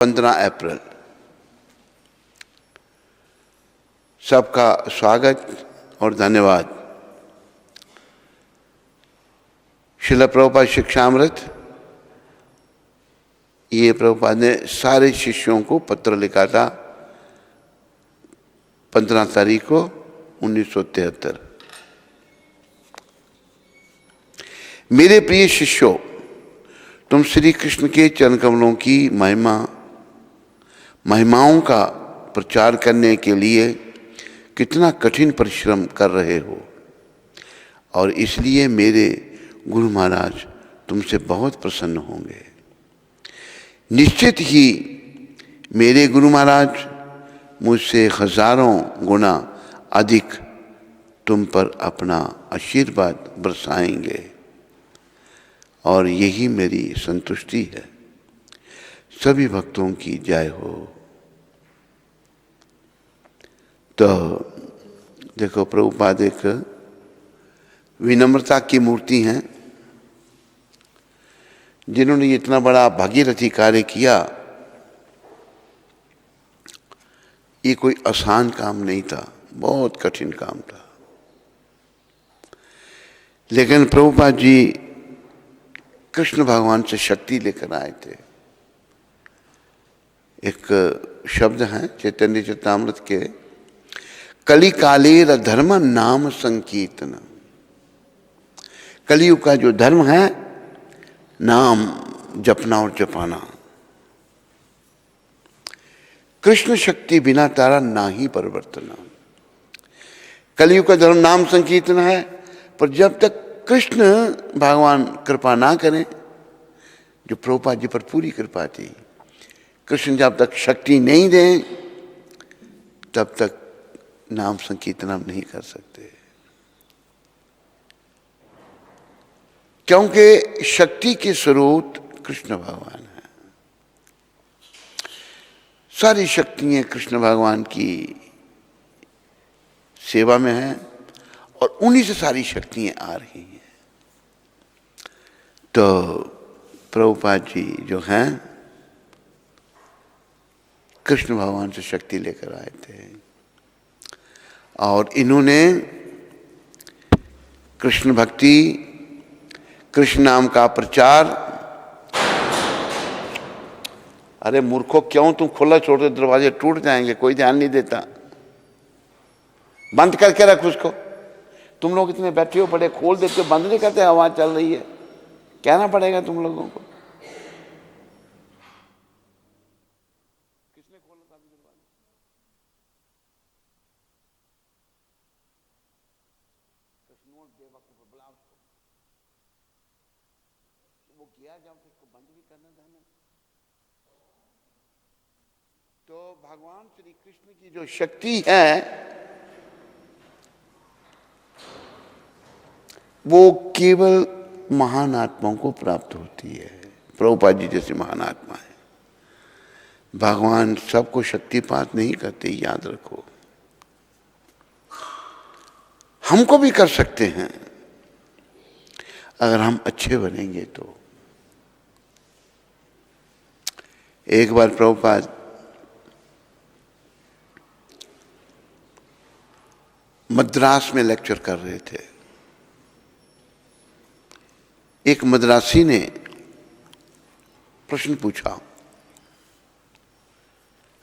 15 अप्रैल। सबका स्वागत और धन्यवाद। श्रील प्रभुपाद शिक्षामृत, ये प्रभुपाद ने सारे शिष्यों को पत्र लिखा था 15 तारीख को 1973। मेरे प्रिय शिष्यों, तुम श्री कृष्ण के चरण कमलों की महिमाओं का प्रचार करने के लिए कितना कठिन परिश्रम कर रहे हो, और इसलिए मेरे गुरु महाराज तुमसे बहुत प्रसन्न होंगे। निश्चित ही मेरे गुरु महाराज मुझसे हजारों गुना अधिक तुम पर अपना आशीर्वाद बरसाएंगे, और यही मेरी संतुष्टि है। सभी भक्तों की जय हो। तो देखो, प्रभुपाद एक विनम्रता की मूर्ति हैं, जिन्होंने इतना बड़ा भागीरथी कार्य किया। ये कोई आसान काम नहीं था, बहुत कठिन काम था। लेकिन प्रभुपाद जी कृष्ण भगवान से शक्ति लेकर आए थे। एक शब्द है चैतन्य चरितामृत के, कली कालेर धर्म नाम संकीर्तन। कलियुग का जो धर्म है, नाम जपना और जपाना। कृष्ण शक्ति बिना तारा ना ही परिवर्तन। कलियुग का धर्म नाम संकीर्तन है, पर जब तक कृष्ण भगवान कृपा ना करें, जो प्रभुपाद जी पर पूरी कृपा थी, कृष्ण जब तक शक्ति नहीं दें, तब तक नाम संकीर्तन हम नहीं कर सकते। क्योंकि शक्ति के स्रोत कृष्ण भगवान है। सारी शक्तियां कृष्ण भगवान की सेवा में हैं, और उन्हीं से सारी शक्तियां आ रही हैं। तो प्रभुपाद जी जो हैं, कृष्ण भगवान से शक्ति लेकर आए थे, और इन्होंने कृष्ण भक्ति, कृष्ण नाम का प्रचार। अरे मूर्खों, क्यों तुम खुला छोड़ दो, दरवाजे टूट जाएंगे, कोई ध्यान नहीं देता। बंद करके रख उसको। तुम लोग इतने बैठे हो, बड़े खोल देते हो, बंद नहीं करते, आवाज चल रही है। कहना पड़ेगा तुम लोगों को। किसने खोला था दरवाजा? बेवकूफ बुला उसको। वो किया जब उसको बंद भी करना था ना। तो भगवान श्री कृष्ण की जो शक्ति है, वो केवल महान आत्माओं को प्राप्त होती है। प्रभुपाद जी जैसे महान आत्मा है। भगवान सबको शक्तिपात नहीं करते, याद रखो। हमको भी कर सकते हैं, अगर हम अच्छे बनेंगे तो। एक बार प्रभुपाद मद्रास में लेक्चर कर रहे थे। एक मद्रासी ने प्रश्न पूछा,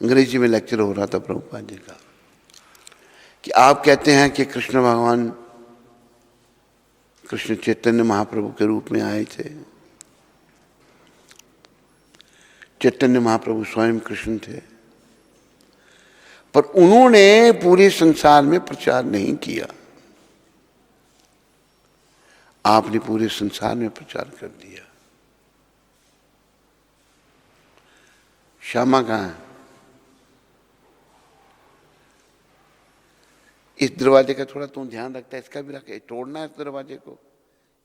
अंग्रेजी में लेक्चर हो रहा था प्रभुपाद जी का, कि आप कहते हैं कि कृष्ण भगवान कृष्ण चैतन्य महाप्रभु के रूप में आए थे। चैतन्य महाप्रभु स्वयं कृष्ण थे, पर उन्होंने पूरे संसार में प्रचार नहीं किया। आपने पूरे संसार में प्रचार कर दिया। श्यामा कहाँ है? इस दरवाजे का थोड़ा तू ध्यान रखता है, इसका भी रखे, तोड़ना है इस दरवाजे को।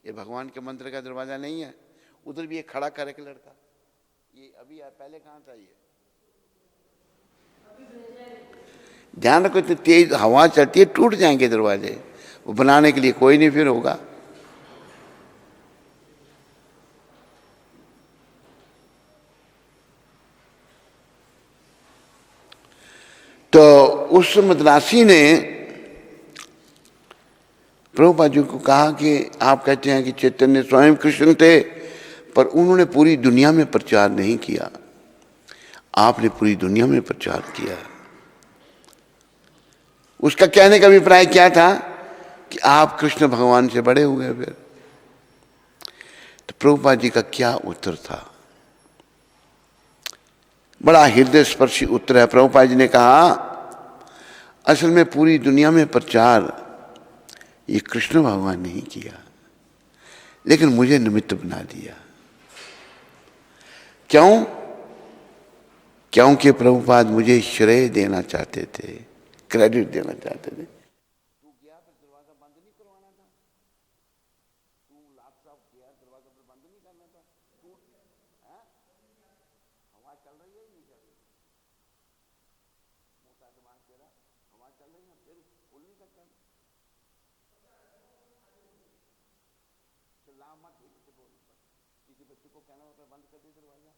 ये भगवान के मंदिर का दरवाजा नहीं है। उधर भी एक खड़ा कर एक लड़का, ये अभी पहले कहाँ था? ये ध्यान रखो, इतनी तेज हवा चलती है, टूट जाएंगे दरवाजे। वो बनाने के लिए कोई नहीं फिर होगा। तो उस मद्रासी ने प्रभुपाद जी को कहा कि आप कहते हैं कि चैतन्य स्वयं कृष्ण थे, पर उन्होंने पूरी दुनिया में प्रचार नहीं किया, आपने पूरी दुनिया में प्रचार किया। उसका कहने का अभिप्राय क्या था कि आप कृष्ण भगवान से बड़े हुए। फिर तो प्रभुपाद जी का क्या उत्तर था, बड़ा हृदय स्पर्शी उत्तर है। प्रभुपाद जी ने कहा, असल में पूरी दुनिया में प्रचार ये कृष्ण भगवान ने ही किया, लेकिन मुझे निमित्त बना दिया। क्यों? क्योंकि प्रभुपाद मुझे श्रेय देना चाहते थे, क्रेडिट देना चाहते थे। तू गया फिर दरवाजा बंद नहीं करवाना था, तू लाख साहब गया दरवाजा फिर बंद नहीं करना था, तू हवा चल रही है नहीं चल रही, मोटा दिमाग तेरा, हवा चल रही है फिर खुल नहीं सकता। चिल्ला मत, ठीक से बोल, किसी बच्चे को कहना होता है बंद कर दे दरवाजा,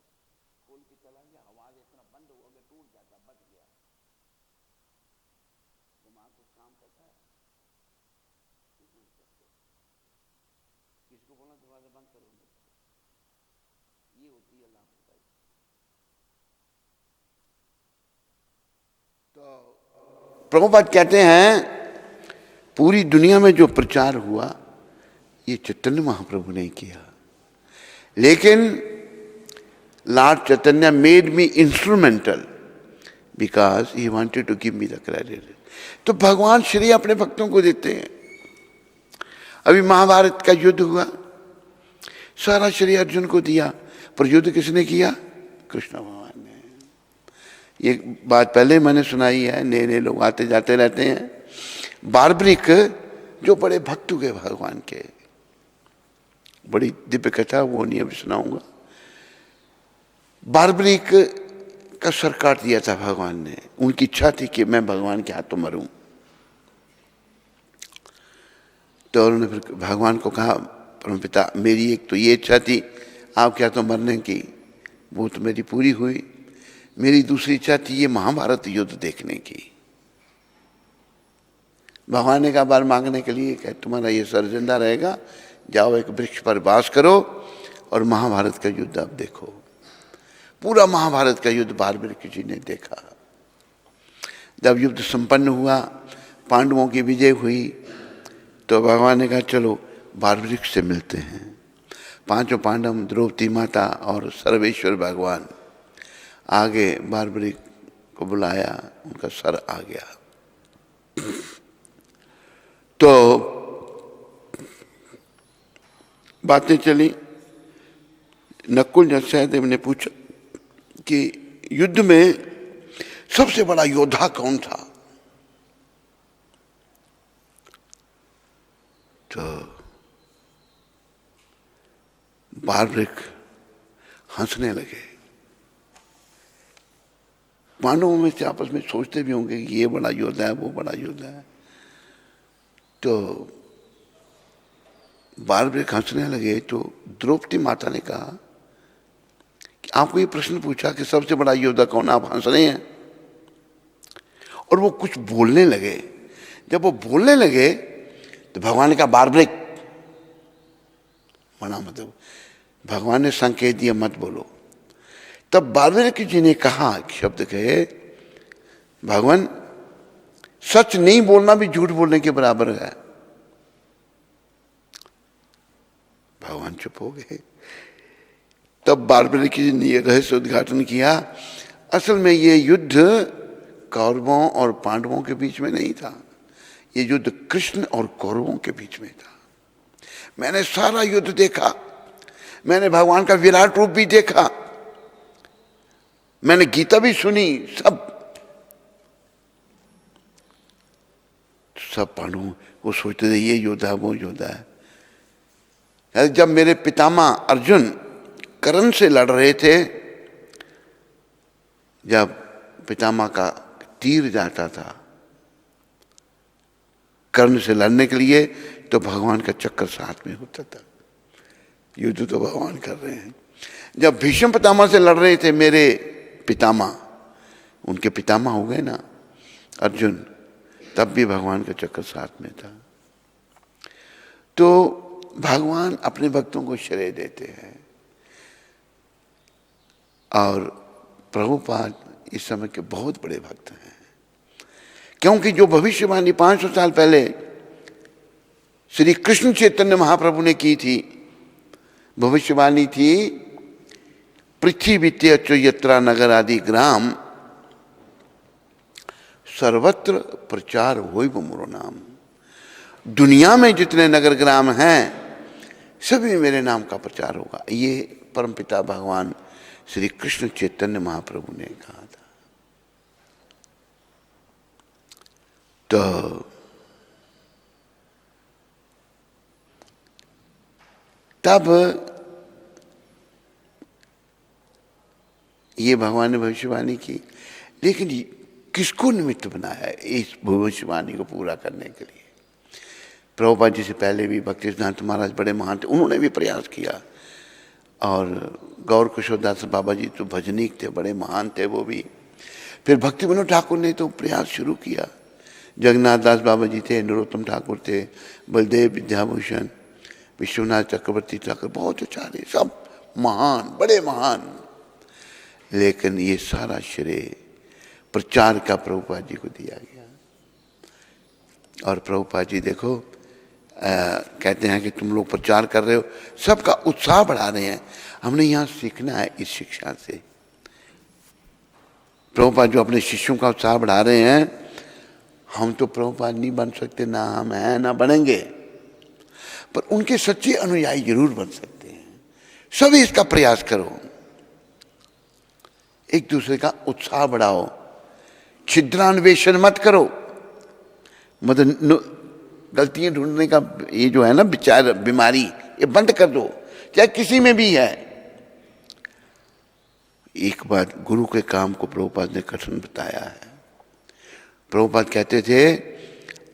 खोल के चला गया, आवाज इतना बंद हो गया, टूट जाता, बच गया। दिमाग कुछ काम करता है, किसी को बोलना दरवाजा बंद करो, ये होती है लापरवाही। तो प्रभुपाद कहते हैं पूरी दुनिया में जो प्रचार हुआ ये चैतन्य महाप्रभु ने किया, लेकिन lord Chaitanya made me instrumental because he wanted to give me the credit. तो भगवान श्री अपने भक्तों को देते हैं। अभी महाभारत का युद्ध हुआ, सारा श्री अर्जुन को दिया, पर युद्ध किसने किया? कृष्ण भगवान ने। ये बात पहले मैंने सुनाई है, नए नए लोग आते जाते रहते हैं। बार्बरिक जो बड़े भक्त हुए भगवान के, बड़ी दिव्य कथा, वो नहीं अभी सुनाऊंगा। बार्बरिक का सर काट दिया था भगवान ने, उनकी इच्छा थी कि मैं भगवान के हाथों मरूं। तो उन्होंने फिर भगवान को कहा, परमपिता मेरी एक तो ये इच्छा थी आपके हाथों मरने की, वो तो मेरी पूरी हुई, मेरी दूसरी इच्छा थी ये महाभारत युद्ध देखने की। भगवान ने कहा बार मांगने के लिए, कह तुम्हारा ये सर जिंदा रहेगा, जाओ एक वृक्ष पर वास करो और महाभारत का युद्ध आप देखो। पूरा महाभारत का युद्ध बार्बरिक जी ने देखा। जब युद्ध संपन्न हुआ, पांडवों की विजय हुई, तो भगवान ने कहा चलो बार्बरिक से मिलते हैं। पांचों पांडव, द्रौपदी माता और सर्वेश्वर भगवान आगे बार्बरिक को बुलाया, उनका सर आ गया। तो बातें चली। नकुल जब सहदेव ने पूछा कि युद्ध में सबसे बड़ा योद्धा कौन था? तो बार्बरिक हंसने लगे। पांडवों में से आपस में सोचते भी होंगे कि ये बड़ा योद्धा है, वो बड़ा योद्धा है। तो बार्बरिक हंसने लगे। तो द्रौपदी माता ने कहा कि आपको ये प्रश्न पूछा कि सबसे बड़ा योद्धा कौन, आप हंस रहे हैं? और वो कुछ बोलने लगे। जब वो बोलने लगे तो भगवान ने कहा बार्बरिक, मना मतलब भगवान ने संकेत दिया मत बोलो। तब बार्बरिक जी ने कहा, शब्द कहे, भगवान सच नहीं बोलना भी झूठ बोलने के बराबर है। भगवान चुप हो गए। तब बार्बरिक जी ने यह रहस्य उद्घाटन किया, असल में ये युद्ध कौरवों और पांडवों के बीच में नहीं था, ये युद्ध कृष्ण और कौरवों के बीच में था। मैंने सारा युद्ध देखा, मैंने भगवान का विराट रूप भी देखा, मैंने गीता भी सुनी, सब पांडवों वो सोचते थे ये योद्धा वो योद्धा है। जब मेरे पितामह अर्जुन कर्ण से लड़ रहे थे, जब पितामह का तीर जाता था कर्ण से लड़ने के लिए, तो भगवान का चक्कर साथ में होता था। युद्ध तो भगवान कर रहे हैं। जब भीष्म पितामह से लड़ रहे थे मेरे पितामह, उनके पितामह हो गए ना, अर्जुन, तब भी भगवान का चक्र साथ में था। तो भगवान अपने भक्तों को श्रेय देते हैं। और प्रभुपाद इस समय के बहुत बड़े भक्त हैं, क्योंकि जो भविष्यवाणी 500 साल पहले श्री कृष्ण चैतन्य महाप्रभु ने की थी, भविष्यवाणी थी, पृथ्वी वित्य यत्रा नगर आदि ग्राम सर्वत्र प्रचार होय मोरो नाम। दुनिया में जितने नगर ग्राम हैं सभी मेरे नाम का प्रचार होगा। ये परमपिता भगवान श्री कृष्ण चैतन्य महाप्रभु ने कहा था। तो तब ये भगवान ने भविष्यवाणी की, लेकिन किसको निमित्त बनाया है इस भविष्यवाणी को पूरा करने के लिए? प्रभुपाद जी से पहले भी भक्तिसिद्धांत महाराज बड़े महान थे, उन्होंने भी प्रयास किया। और गौर किशोरदास बाबा जी तो भजनीक थे, बड़े महान थे वो भी। फिर भक्ति विनोद ठाकुर ने तो प्रयास शुरू किया। जगन्नाथ दास बाबा जी थे, नरोत्तम ठाकुर थे, बलदेव विद्याभूषण, विश्वनाथ चक्रवर्ती ठाकुर, बहुत आचार्य, सब महान, बड़े महान। लेकिन ये सारा श्रेय प्रचार का प्रभुपाद जी को दिया गया। और प्रभुपाद जी देखो कहते हैं कि तुम लोग प्रचार कर रहे हो, सबका उत्साह बढ़ा रहे हैं। हमने यहाँ सीखना है इस शिक्षा से। प्रभुपाद जो अपने शिष्यों का उत्साह बढ़ा रहे हैं, हम तो प्रभुपाद नहीं बन सकते, ना हम हैं ना बनेंगे, पर उनके सच्चे अनुयायी जरूर बन सकते हैं। सभी इसका प्रयास करो, एक दूसरे का उत्साह बढ़ाओ, छिद्रान्वेषण मत करो। मतलब गलतियां ढूंढने का ये जो है ना विचार, बीमारी, ये बंद कर दो, चाहे किसी में भी है। एक बात, गुरु के काम को प्रभुपाद ने कठिन बताया है। प्रभुपाद कहते थे,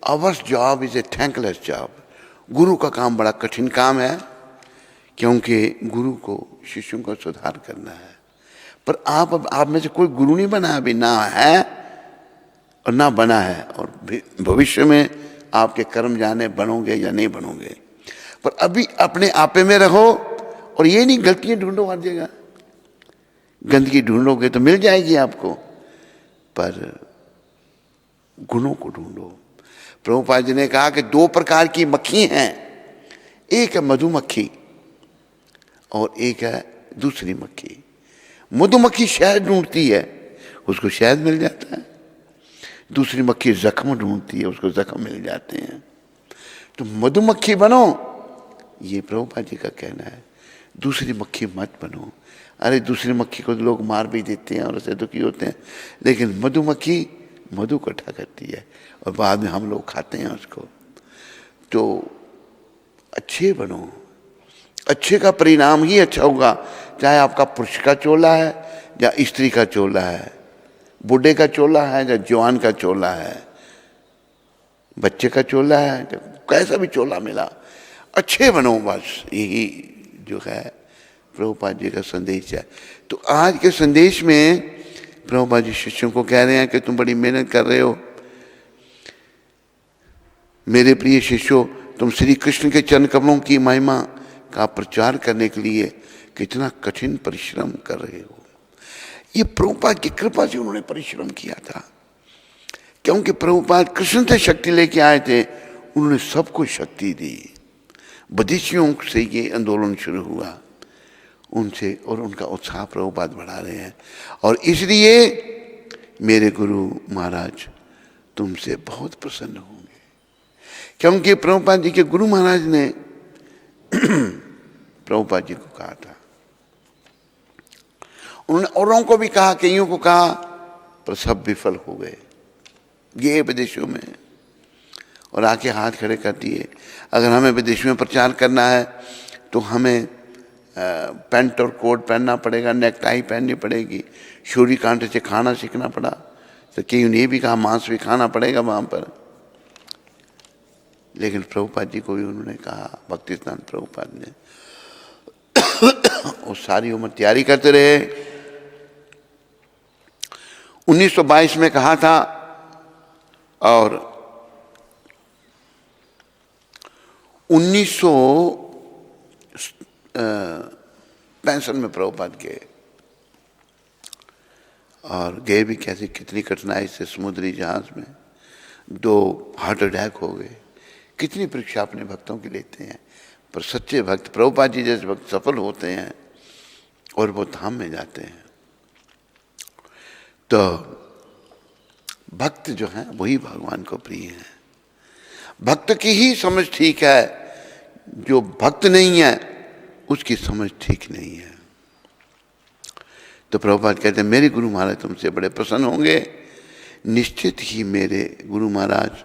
ours job is a thankless job. गुरु का काम बड़ा कठिन काम है, क्योंकि गुरु को शिष्यों का सुधार करना है। पर आप में से कोई गुरु नहीं बना अभी, ना है और ना बना है, और भविष्य में आपके कर्म जाने बनोगे या नहीं बनोगे। पर अभी अपने आपे में रहो, और ये नहीं गलतियां ढूंढो हर जगह। गंदगी ढूंढोगे तो मिल जाएगी आपको, पर गुणों को ढूंढो। प्रभुपाद जी ने कहा कि 2 प्रकार की मक्खी हैं, एक है मधुमक्खी और एक है दूसरी मक्खी। मधुमक्खी शहद ढूंढती है, उसको शहद मिल जाता है। दूसरी मक्खी जख्म ढूंढती है, उसको जख्म मिल जाते हैं। तो मधुमक्खी बनो, ये प्रभुपाद जी का कहना है। दूसरी मक्खी मत बनो। अरे दूसरी मक्खी को लोग मार भी देते हैं और उससे दुखी होते हैं, लेकिन मधुमक्खी मधु इकट्ठा करती है और बाद में हम लोग खाते हैं उसको। तो अच्छे बनो, अच्छे का परिणाम ही अच्छा होगा। चाहे आपका पुरुष का चोला है या स्त्री का चोला है, बूढ़े का चोला है या जवान का चोला है, बच्चे का चोला है, कैसा भी चोला मिला, अच्छे बनो बस। यही जो है प्रभुपाद जी का संदेश है। तो आज के संदेश में प्रभुपाद जी शिष्यों को कह रहे हैं कि तुम बड़ी मेहनत कर रहे हो मेरे प्रिय शिष्यों, तुम श्री कृष्ण के चरण कमलों की महिमा का प्रचार करने के लिए कितना कठिन परिश्रम कर रहे हो। ये प्रभुपाद की कृपा से उन्होंने परिश्रम किया था, क्योंकि प्रभुपाद कृष्ण से शक्ति लेके आए थे, उन्होंने सबको शक्ति दी। विदेशियों से ये आंदोलन शुरू हुआ उनसे, और उनका उत्साह प्रभुपाद बढ़ा रहे हैं। और इसलिए मेरे गुरु महाराज तुमसे बहुत प्रसन्न होंगे, क्योंकि प्रभुपाद जी के गुरु महाराज ने प्रभुपाद जी को कहा था। उन्होंने औरों को भी कहा, कईयों को कहा, पर सब विफल हो गए ये विदेशों में, और आके हाथ खड़े कर दिए। अगर हमें विदेशों में प्रचार करना है तो हमें पैंट और कोट पहनना पड़ेगा, नेकटाई पहननी पड़ेगी, छुरी कांटे से खाना सीखना पड़ा। तो कहीं ने भी कहा मांस भी खाना पड़ेगा वहाँ पर। लेकिन प्रभुपाद जी को भी उन्होंने कहा, भक्तिसिद्धांत प्रभुपाद ने, वो सारी उम्र तैयारी करते रहे। 1922 में कहा था और 1965 में प्रभुपाद गए, और गए भी कैसे, कितनी कठिनाई से समुद्री जहाज में, 2 हार्ट अटैक हो गए। कितनी परीक्षा अपने भक्तों की लेते हैं, पर सच्चे भक्त प्रभुपाद जी जैसे भक्त सफल होते हैं और वो धाम में जाते हैं। तो भक्त जो हैं वही भगवान को प्रिय हैं। भक्त की ही समझ ठीक है, जो भक्त नहीं है उसकी समझ ठीक नहीं है। तो प्रभुपाद कहते हैं मेरे गुरु महाराज तुमसे बड़े प्रसन्न होंगे, निश्चित ही मेरे गुरु महाराज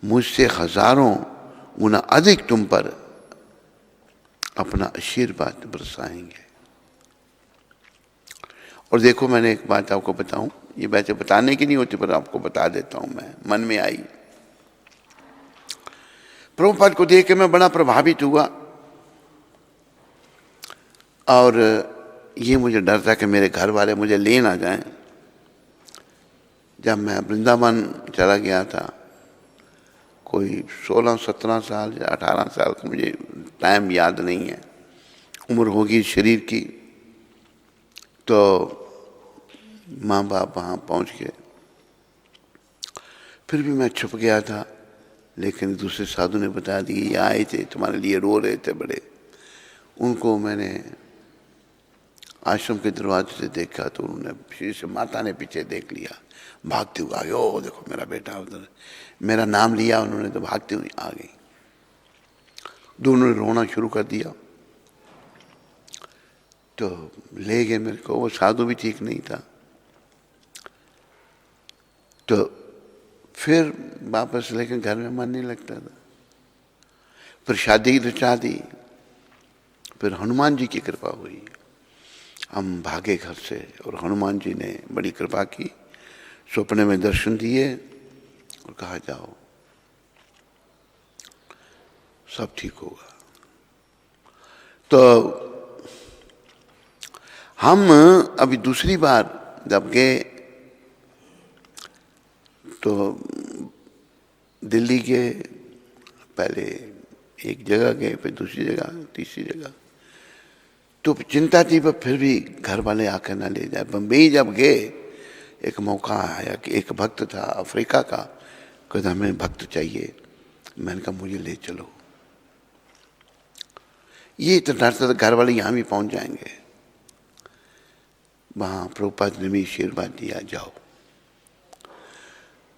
मुझसे हजारों गुना अधिक तुम पर अपना आशीर्वाद बरसाएंगे। और देखो, मैंने एक बात आपको बताऊं, ये वैसे बताने की नहीं होती पर आपको बता देता हूं, मैं मन में आई। प्रभुपाद को देख के मैं बड़ा प्रभावित हुआ, और ये मुझे डर था कि मेरे घर वाले मुझे ले ना जाएं। जब मैं वृंदावन चला गया था, कोई 16-17 साल या 18 साल का, मुझे टाइम याद नहीं है, उम्र होगी शरीर की। तो माँ बाप वहाँ पहुँच गए, फिर भी मैं छुप गया था। लेकिन दूसरे साधु ने बता दिया, ये आए थे तुम्हारे लिए, रो रहे थे बड़े। उनको मैंने आश्रम के दरवाजे से देखा, तो उन्होंने श्री से माता ने पीछे देख लिया, भागते हुए आ गए। ओ देखो मेरा बेटा उधर, मेरा नाम लिया उन्होंने तो भागते हुए आ गई। दोनों ने रोना शुरू कर दिया, तो ले गए मेरे को। वो साधु भी ठीक नहीं था। तो फिर वापस लेकिन घर में मन नहीं लगता था। फिर शादी रचा दी, फिर हनुमान जी की कृपा हुई, हम भागे घर से, और हनुमान जी ने बड़ी कृपा की, सपने में दर्शन दिए और कहा जाओ सब ठीक होगा। तो हम अभी दूसरी बार जब गए तो दिल्ली गए, पहले एक जगह गए, फिर दूसरी जगह, तीसरी जगह। तो चिंता थी, पर फिर भी घर वाले आकर ना ले जाए। बम्बई जब गए, एक मौका आया कि एक भक्त था अफ्रीका का, कहता हमें भक्त चाहिए। मैंने कहा मुझे ले चलो। ये तो डरता था घर वाले यहाँ भी पहुँच जाएंगे। वहाँ प्रभुपाद ने भी आशीर्वाद दिया, जाओ।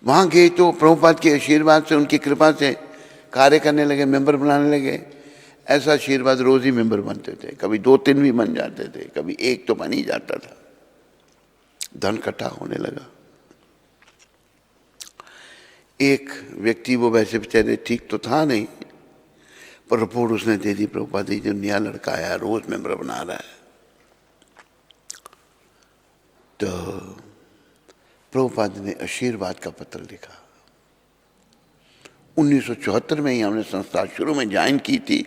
वहाँ गए तो प्रभुपाद के आशीर्वाद से, उनकी कृपा से कार्य करने लगे, मेंबर बनाने लगे। ऐसा आशीर्वाद रोज ही मेंबर बनते थे, कभी 2-3 भी बन जाते थे, कभी 1 तो बन ही जाता था। धन इकट्ठा होने लगा। एक व्यक्ति, वो वैसे बेचारे ठीक तो था नहीं, पर रिपोर्ट उसने दे दी, प्रभुपाद जी जो नया लड़का आया रोज मेंबर बना रहा है। तो प्रभुपाद ने आशीर्वाद का पत्र लिखा। 1974 में ही हमने संस्था शुरू में ज्वाइन की थी,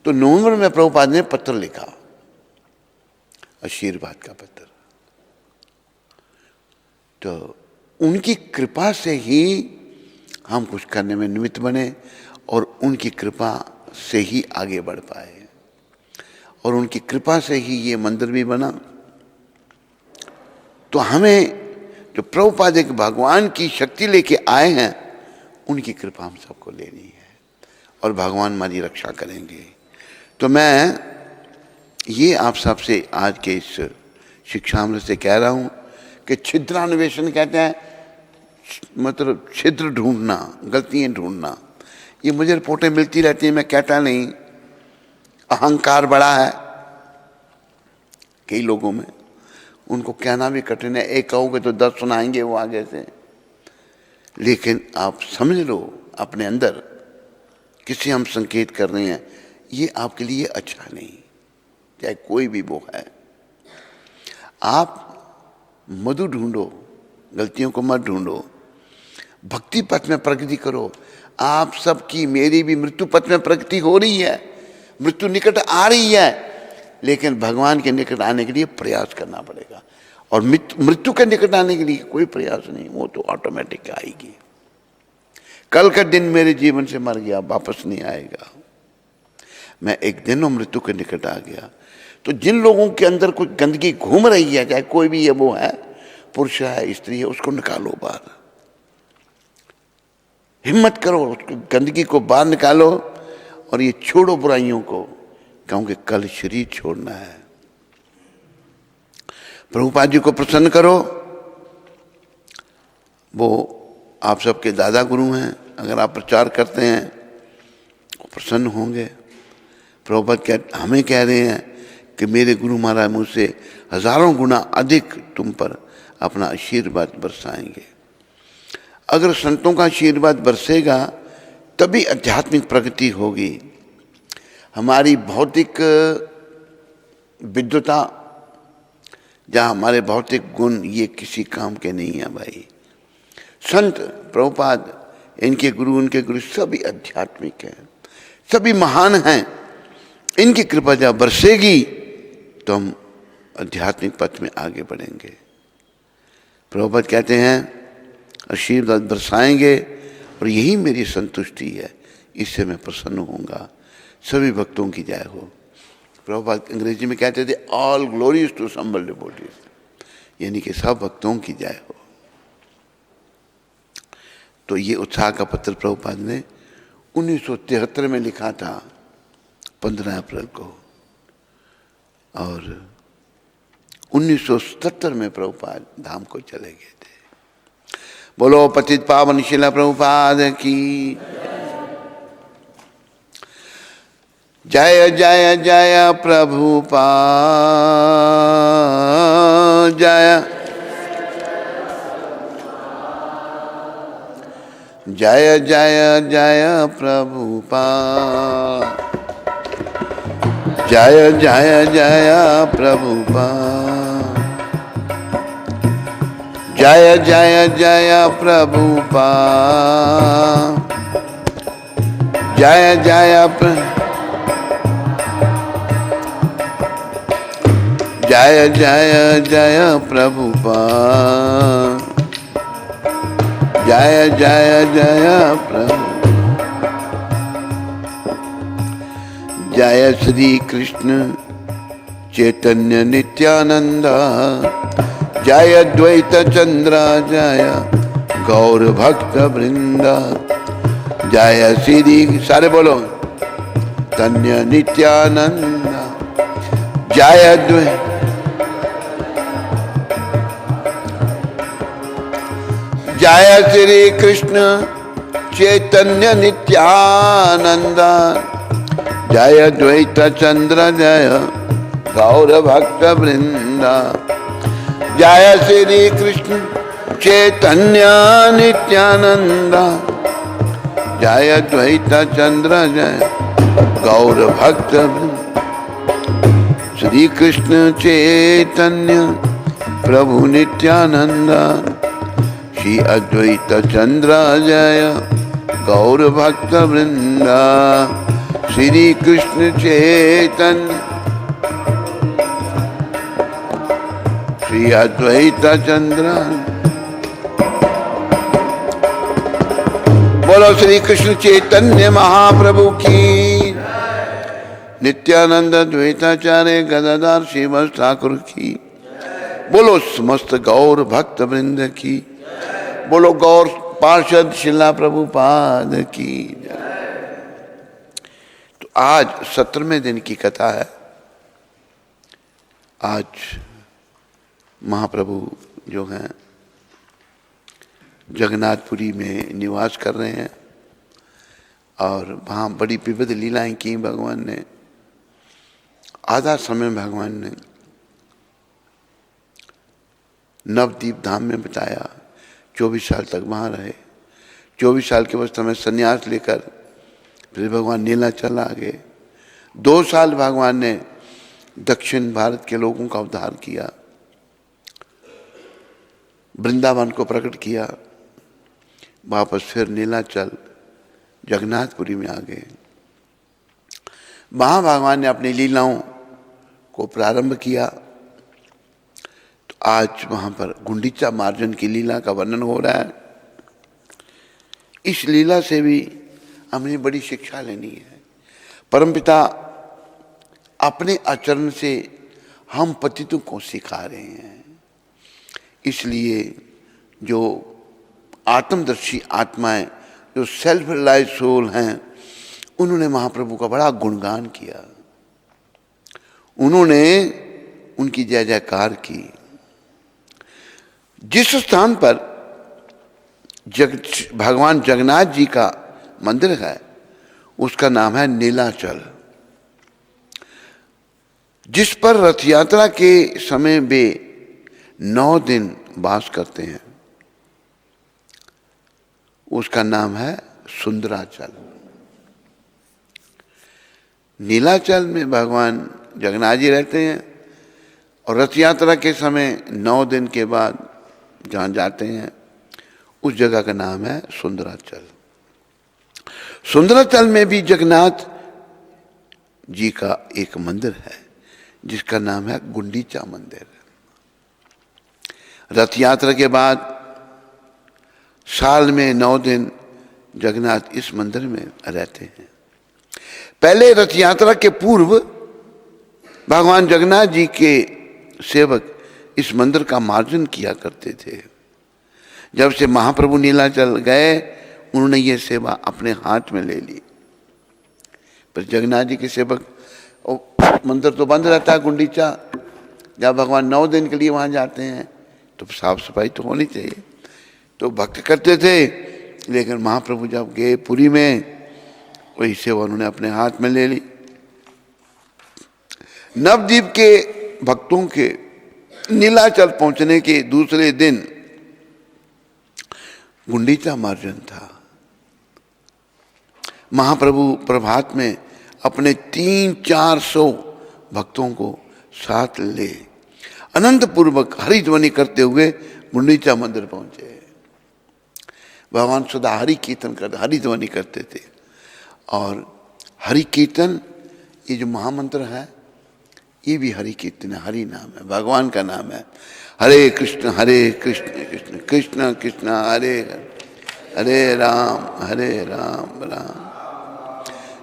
तो नवंबर में प्रभुपाद ने पत्र लिखा, आशीर्वाद का पत्र। तो उनकी कृपा से ही हम कुछ करने में निमित्त बने, और उनकी कृपा से ही आगे बढ़ पाए, और उनकी कृपा से ही ये मंदिर भी बना। तो हमें जो प्रभुपाद एक भगवान की शक्ति लेके आए हैं, उनकी कृपा हम सबको लेनी है, और भगवान हमारी रक्षा करेंगे। तो मैं ये आप सबसे आज के इस शिक्षामृत से कह रहा हूँ कि छिद्रान्वेषण कहते हैं, मतलब छिद्र ढूंढना, गलतियाँ ढूंढना। ये मुझे रिपोर्टें मिलती रहती हैं, मैं कहता नहीं। अहंकार बड़ा है कई लोगों में, उनको कहना भी कठिन है। एक कहोगे तो 10 सुनाएंगे वो आगे से। लेकिन आप समझ लो अपने अंदर, किसी हम संकेत कर रहे हैं, ये आपके लिए अच्छा नहीं, चाहे कोई भी वो है। आप मधु ढूंढो, गलतियों को मत ढूंढो, भक्ति पथ में प्रगति करो। आप सबकी, मेरी भी मृत्यु पथ में प्रगति हो रही है, मृत्यु निकट आ रही है, लेकिन भगवान के निकट आने के लिए प्रयास करना पड़ेगा। और मृत्यु के निकट आने के लिए कोई प्रयास नहीं, वो तो ऑटोमेटिक आएगी। कल का दिन मेरे जीवन से मर गया, वापस नहीं आएगा। मैं एक दिन मृत्यु के निकट आ गया। तो जिन लोगों के अंदर कुछ गंदगी घूम रही है, चाहे कोई भी ये वो है, पुरुष है स्त्री है, उसको निकालो बाहर। हिम्मत करो, उसको गंदगी को बाहर निकालो और ये छोड़ो बुराइयों को, क्योंकि कल शरीर छोड़ना है। प्रभुपाद जी को प्रसन्न करो, वो आप सबके दादा गुरु हैं। अगर आप प्रचार करते हैं वो प्रसन्न होंगे। प्रभुपाद हमें कह रहे हैं कि मेरे गुरु महाराज मुझसे हजारों गुना अधिक तुम पर अपना आशीर्वाद बरसाएंगे। अगर संतों का आशीर्वाद बरसेगा तभी आध्यात्मिक प्रगति होगी। हमारी भौतिक विद्वता जहाँ हमारे भौतिक गुण ये किसी काम के नहीं है भाई। संत प्रभुपाद, इनके गुरु, उनके गुरु सभी आध्यात्मिक हैं, सभी महान हैं। इनकी कृपा जब बरसेगी तो हम आध्यात्मिक पथ में आगे बढ़ेंगे। प्रभुपाद कहते हैं आशीर्वाद बरसाएंगे और यही मेरी संतुष्टि है, इससे मैं प्रसन्न होऊंगा। सभी भक्तों की जय हो। प्रभुपाद अंग्रेजी में कहते थे all glories to assembled devotees, यानी कि सब भक्तों की जय हो। तो ये उत्साह का पत्र प्रभुपाद ने 1973 में लिखा था 15 अप्रैल को, और 1977 में प्रभुपाद धाम को चले गए थे। बोलो पतित पावन शिला प्रभुपाद की जय जय जय प्रभुपाद जय जय जय जय प्रभुपाद जय जय जय प्रभुपाद जय जय जय प्रभुपाद जय जय जय जय जय प्रभुपाद जय जय जय प्रभु जय श्री कृष्ण चैतन्य नित्यानंद जय द्वैत चंद्र जय गौर भक्त वृंद जय श्री सारे बोलो तन्य नित्यानंद जय द्वैत जय श्री कृष्ण चैतन्य नित्यानंद जय द्वैत चंद्र जय गौर भक्त वृंद जय श्री कृष्ण चैतन्य नित्यानंद जय द्वैत चंद्र जय गौर भक्त वृंद श्री कृष्ण चैतन्य प्रभु नित्यानंद श्री अद्वैत चंद्र जय गौर भक्त वृंदा श्री कृष्ण चैतन्य श्री अद्वैत चंद्र। बोलो श्री कृष्ण चैतन्य महाप्रभु की नित्यानंद द्वैताचार्य गदाधर श्रीवास ठाकुर की। बोलो समस्त गौर भक्त वृंद की। बोलो गौर पार्षद शिला प्रभुपाद की। तो आज 17वें दिन की कथा है। आज महाप्रभु जो हैं जगन्नाथपुरी में निवास कर रहे हैं और वहाँ बड़ी विविध लीलाएं की भगवान ने। आधा समय भगवान ने नवदीप धाम में बिताया, 24 साल तक वहाँ रहे। 24 साल के अवस्था में संन्यास लेकर फिर भगवान नीलाचल आ गए। 2 साल भगवान ने दक्षिण भारत के लोगों का उद्धार किया, वृंदावन को प्रकट किया। वापस फिर नीलाचल जगन्नाथपुरी में आ गए। वहाँ भगवान ने अपनी लीलाओं को प्रारंभ किया। तो आज वहां पर गुंडीचा मार्जन की लीला का वर्णन हो रहा है। इस लीला से भी हमें बड़ी शिक्षा लेनी है। परमपिता अपने आचरण से हम पतितों को सिखा रहे हैं। इसलिए जो आत्मदर्शी आत्माएं, जो सेल्फ रिलाइज सोल हैं, उन्होंने महाप्रभु का बड़ा गुणगान किया, उन्होंने उनकी जय जयकार की। जिस स्थान पर भगवान जगन्नाथ जी का मंदिर है उसका नाम है नीलाचल, जिस पर रथ यात्रा के समय वे 9 दिन वास करते हैं, उसका नाम है सुंदराचल। नीलाचल में भगवान जगन्नाथ जी रहते हैं और रथ यात्रा के समय 9 दिन के बाद जहाँ जाते हैं उस जगह का नाम है सुंदराचल। सुंदराचल में भी जगन्नाथ जी का एक मंदिर है जिसका नाम है गुंडीचा मंदिर। रथ यात्रा के बाद साल में 9 दिन जगन्नाथ इस मंदिर में रहते हैं। पहले रथ यात्रा के पूर्व भगवान जगन्नाथ जी के सेवक इस मंदिर का मार्जन किया करते थे। जब से महाप्रभु नीलाचल गए उन्होंने ये सेवा अपने हाथ में ले ली। पर जगन्नाथ जी के सेवक, मंदिर तो बंद रहता है गुंडीचा, जब भगवान 9 दिन के लिए वहाँ जाते हैं तो साफ सफाई तो होनी चाहिए, तो भक्त करते थे। लेकिन महाप्रभु जब गए पुरी में, वही सेवा उन्होंने अपने हाथ में ले ली। नवद्वीप के भक्तों के नीलाचल पहुंचने के दूसरे दिन गुंडीचा मार्जन था। महाप्रभु प्रभात में अपने 300-400 भक्तों को साथ ले अनंत पूर्वक हरिध्वनि करते हुए गुंडीचा मंदिर पहुंचे। भगवान सदा हरि कीर्तन करते, हरिध्वनि करते थे। और हरि कीर्तन, ये जो महामंत्र है, ये भी हरि कीर्तन है, हरि नाम है, भगवान का नाम है। हरे कृष्ण कृष्ण कृष्ण कृष्ण हरे हरे राम राम।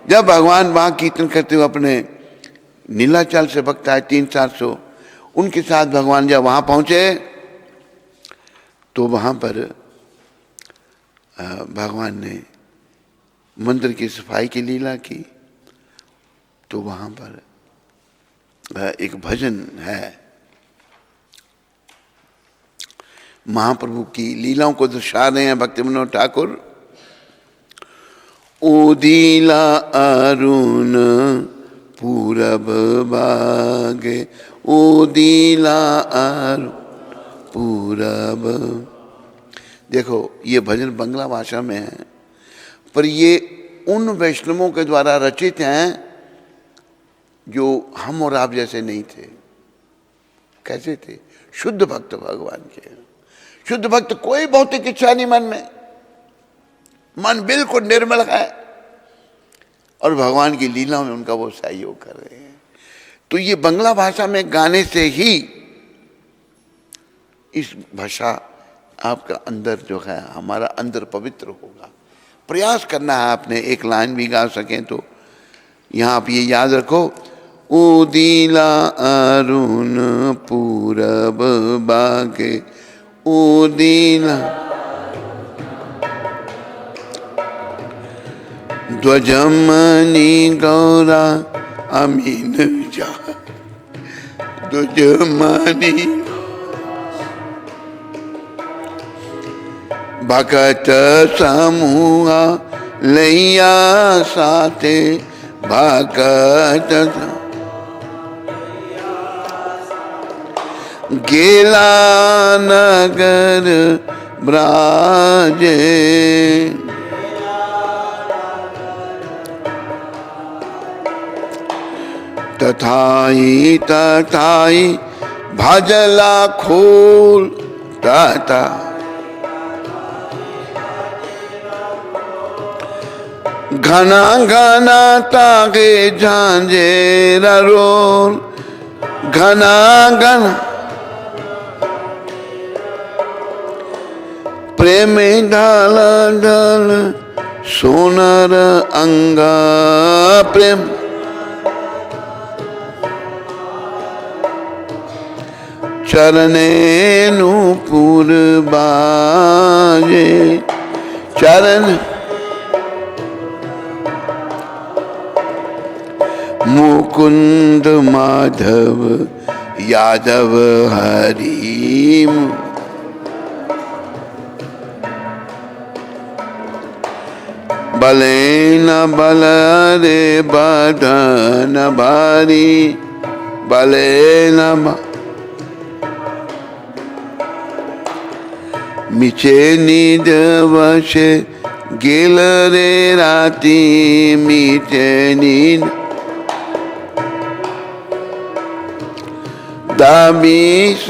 जब भगवान वहाँ कीर्तन करते हुए अपने नीलाचल से भक्त आए 300-400, उनके साथ भगवान जब वहाँ पहुँचे तो वहाँ पर भगवान ने मंदिर की सफाई की लीला की। तो वहाँ पर एक भजन है, महाप्रभु की लीलाओं को दर्शा रहे हैं भक्ति मनोहर ठाकुर। उदीला अरुण पूरब बागे, उदीला अरुण पूरब। देखो ये भजन बंगला भाषा में है, पर ये उन वैष्णवों के द्वारा रचित हैं जो हम और आप जैसे नहीं थे। कैसे थे? शुद्ध भक्त भगवान के। शुद्ध भक्त, कोई भौतिक इच्छा नहीं मन में, मन बिल्कुल निर्मल है और भगवान की लीला में उनका वो सहयोग कर रहे हैं। तो ये बंगला भाषा में गाने से ही इस भाषा आपका अंदर जो है, हमारा अंदर पवित्र होगा। प्रयास करना है आपने, एक लाइन भी गा सकें तो। यहाँ आप ये याद रखो, उदीला अरुण पूरब बागे, उदीला ध्वजमणि गौरा अमीन जा, ध्वजमणि भगत समूह लैया साथे, भगत गेला नगर ब्राजे, तथाई तथाई भजला खोल तथा, घना घना तागे झांझे रोल, घना घना प्रेमे ढाल ढाल सोनार अंगा प्रेम चरणे नूपुर बाजे चरण मुकुंद माधव यादव हरि बले न बल रे बदन भारी बले न मिचे नींद वशे गेल रे राती मिचे नींद दाबीस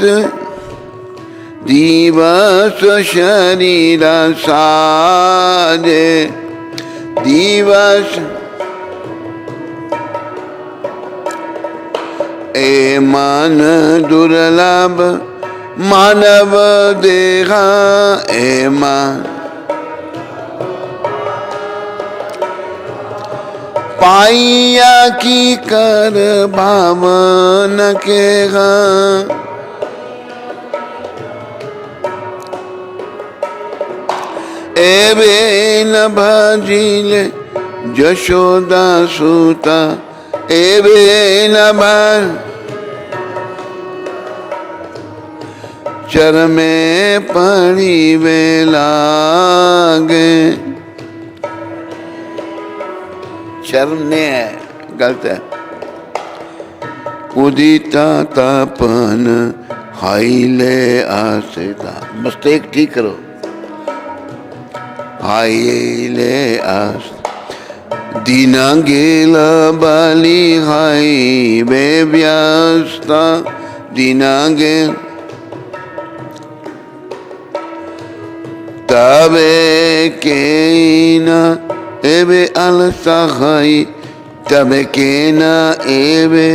दिवस शरीर साजे दिवस ए मन दुर्लभ मानव देहा ए मान पाइया की कर भावन के एवे न भजिले जशोदा सुता एवे न भज चर में पड़ी वे लागे शर्म नहीं है गलत है उदिता तपन हाइले आसेता मिस्टेक ठीक करो हाइले आस दीना गेला बाली हाई बे व्यस्ता दीना गेल तबे के ना एवे आलसा हाई तबे के ना एवे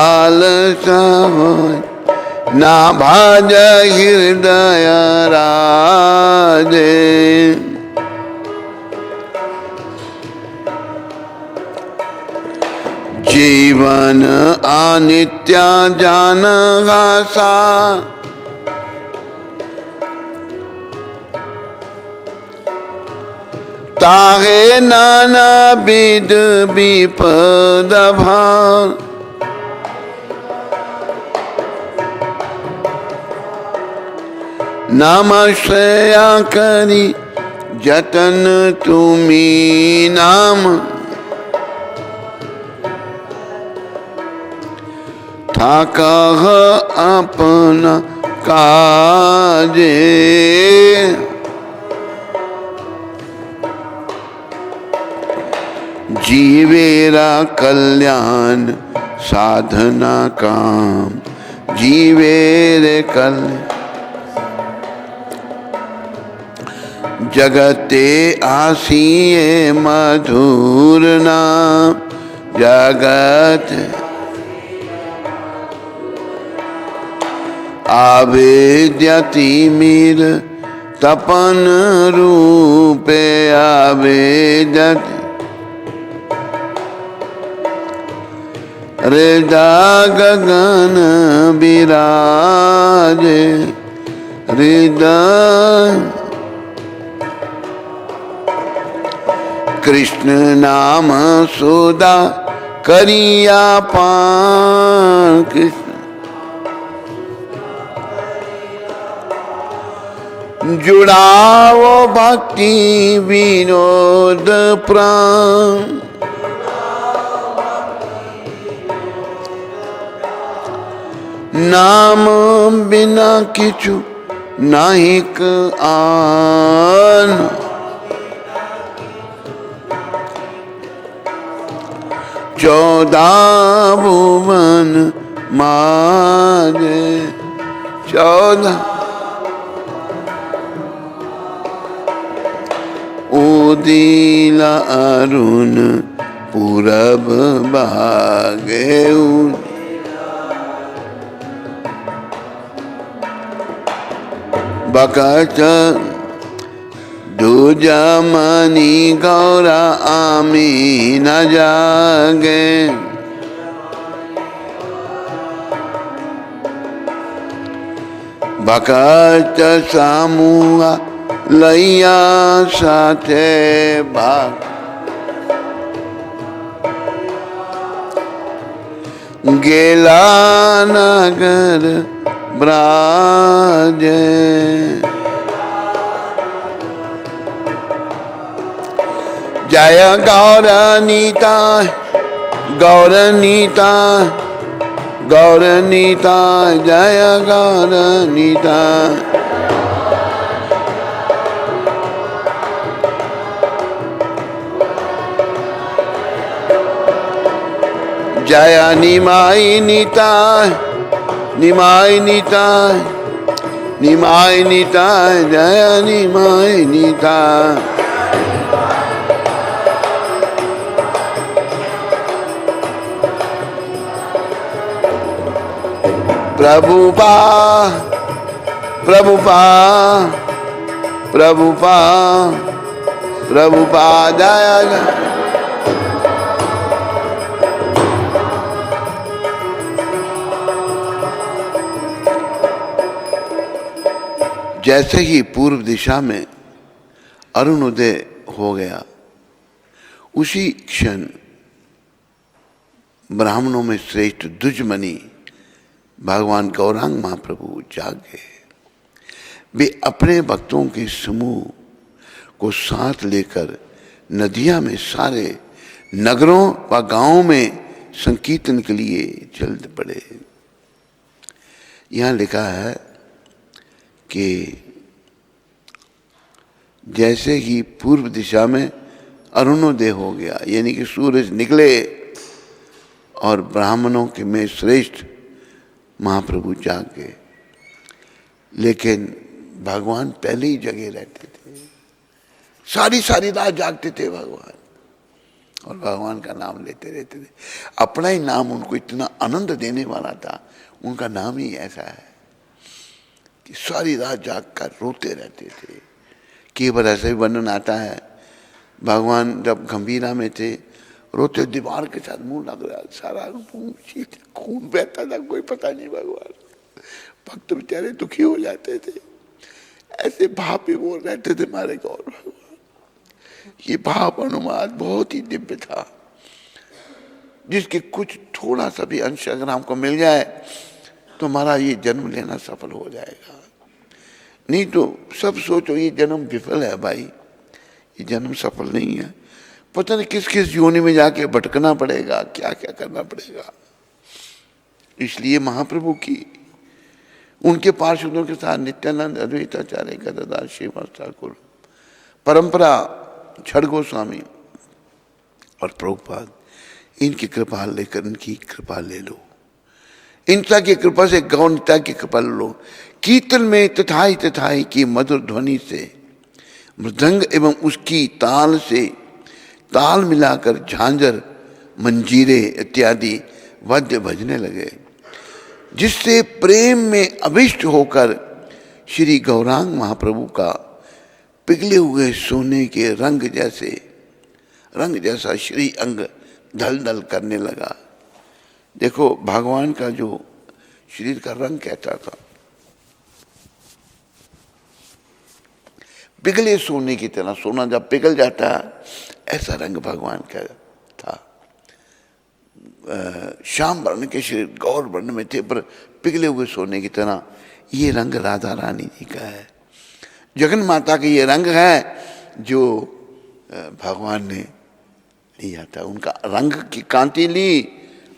आलसा हाई ना भाज हृदय राजे जीवन अनित्य जान घासा ताहे नाना विध विपद भान नमस्या करी जतन तुम्ही नाम थाका अपना काजे जीवेरा कल्याण साधना काम जीवेरे कल्याण जगते आसीए मधुर नाम जगत आवेद्यति मीर तपन रूपे आवेद्यति हृदय गगन विराजे हृदय कृष्ण नाम सुधा करिया पान कृष्ण जुड़ाओ भक्ति विनोद प्राण नाम बिना किछु नाहिक आन चौदह भुवन माजे चौदह उदिला अरुण पूरब भागे बकच দুজমনি গৌরা আমি না জাগে, ভকত সমূহ লইয়া সাথে ভাগ, गेला नगर ब्राज, जय गौरनीता गौरनीता गौरनीता, जय गौरनीता। जय निमाई निताय निमाई निताय निमाई निताय, जय निमाई निताय। प्रभुपा प्रभुपा प्रभुपा प्रभुपा, जय जय। जैसे ही पूर्व दिशा में अरुणोदय हो गया, उसी क्षण ब्राह्मणों में श्रेष्ठ दुजमणि भगवान गौरांग महाप्रभु जाग गए। वे अपने भक्तों के समूह को साथ लेकर नदिया में सारे नगरों व गांवों में संकीर्तन के लिए चल पड़े। यहाँ लिखा है कि जैसे ही पूर्व दिशा में अरुणोदय हो गया, यानी कि सूरज निकले और ब्राह्मणों के में श्रेष्ठ महाप्रभु जाग गए। लेकिन भगवान पहले ही जगे रहते थे, सारी सारी रात जागते थे भगवान, और भगवान का नाम लेते रहते थे। अपना ही नाम उनको इतना आनंद देने वाला था, उनका नाम ही ऐसा है कि सारी रात जाग कर रोते रहते थे। केवल ऐसा ही वर्णन आता है, भगवान जब गंभीरा में थे, रोते दीवार के साथ मुंह लग रहा, सारा खून बहता था, कोई पता नहीं। भगवान भक्त बेचारे दुखी हो जाते थे, ऐसे भाव भी बोल रहते थे हमारे गौर भगवान। ये भाव अनुवाद बहुत ही दिव्य था, जिसके कुछ थोड़ा सा भी अंश अगर हमको मिल जाए तो हमारा ये जन्म लेना सफल हो जाएगा। नहीं तो सब सोचो ये जन्म विफल है भाई, ये जन्म सफल नहीं है। पता नहीं किस किस योनि में जाके भटकना पड़ेगा, क्या क्या करना पड़ेगा। इसलिए महाप्रभु की उनके पार्षदों के साथ नित्यानंद, अद्वैताचार्य, गदाधर, श्रीवास ठाकुर, परंपरा, छड़ गोस्वामी और प्रभुपाद, इनकी कृपा लेकर इनकी कृपा ले लो। इनसा की कृपा से, गौरता की कृपा ले लो। कीर्तन में तथाई तथाई की मधुर ध्वनि से, मृदंग एवं उसकी ताल से ताल मिलाकर झांझर, मंजीरे इत्यादि वाद्य बजने लगे, जिससे प्रेम में अभिष्ट होकर श्री गौरांग महाप्रभु का पिघले हुए सोने के रंग जैसा श्री अंग ढल ढल करने लगा। देखो भगवान का जो शरीर का रंग कहता था, पिघले सोने की तरह, सोना जब पिघल जाता है ऐसा रंग भगवान का था। श्याम वर्ण के शरीर गौर वर्ण में थे, पर पिघले हुए सोने की तरह। ये रंग राधा रानी जी का है, जगन माता का ये रंग है जो भगवान ने लिया था। उनका रंग की कांति ली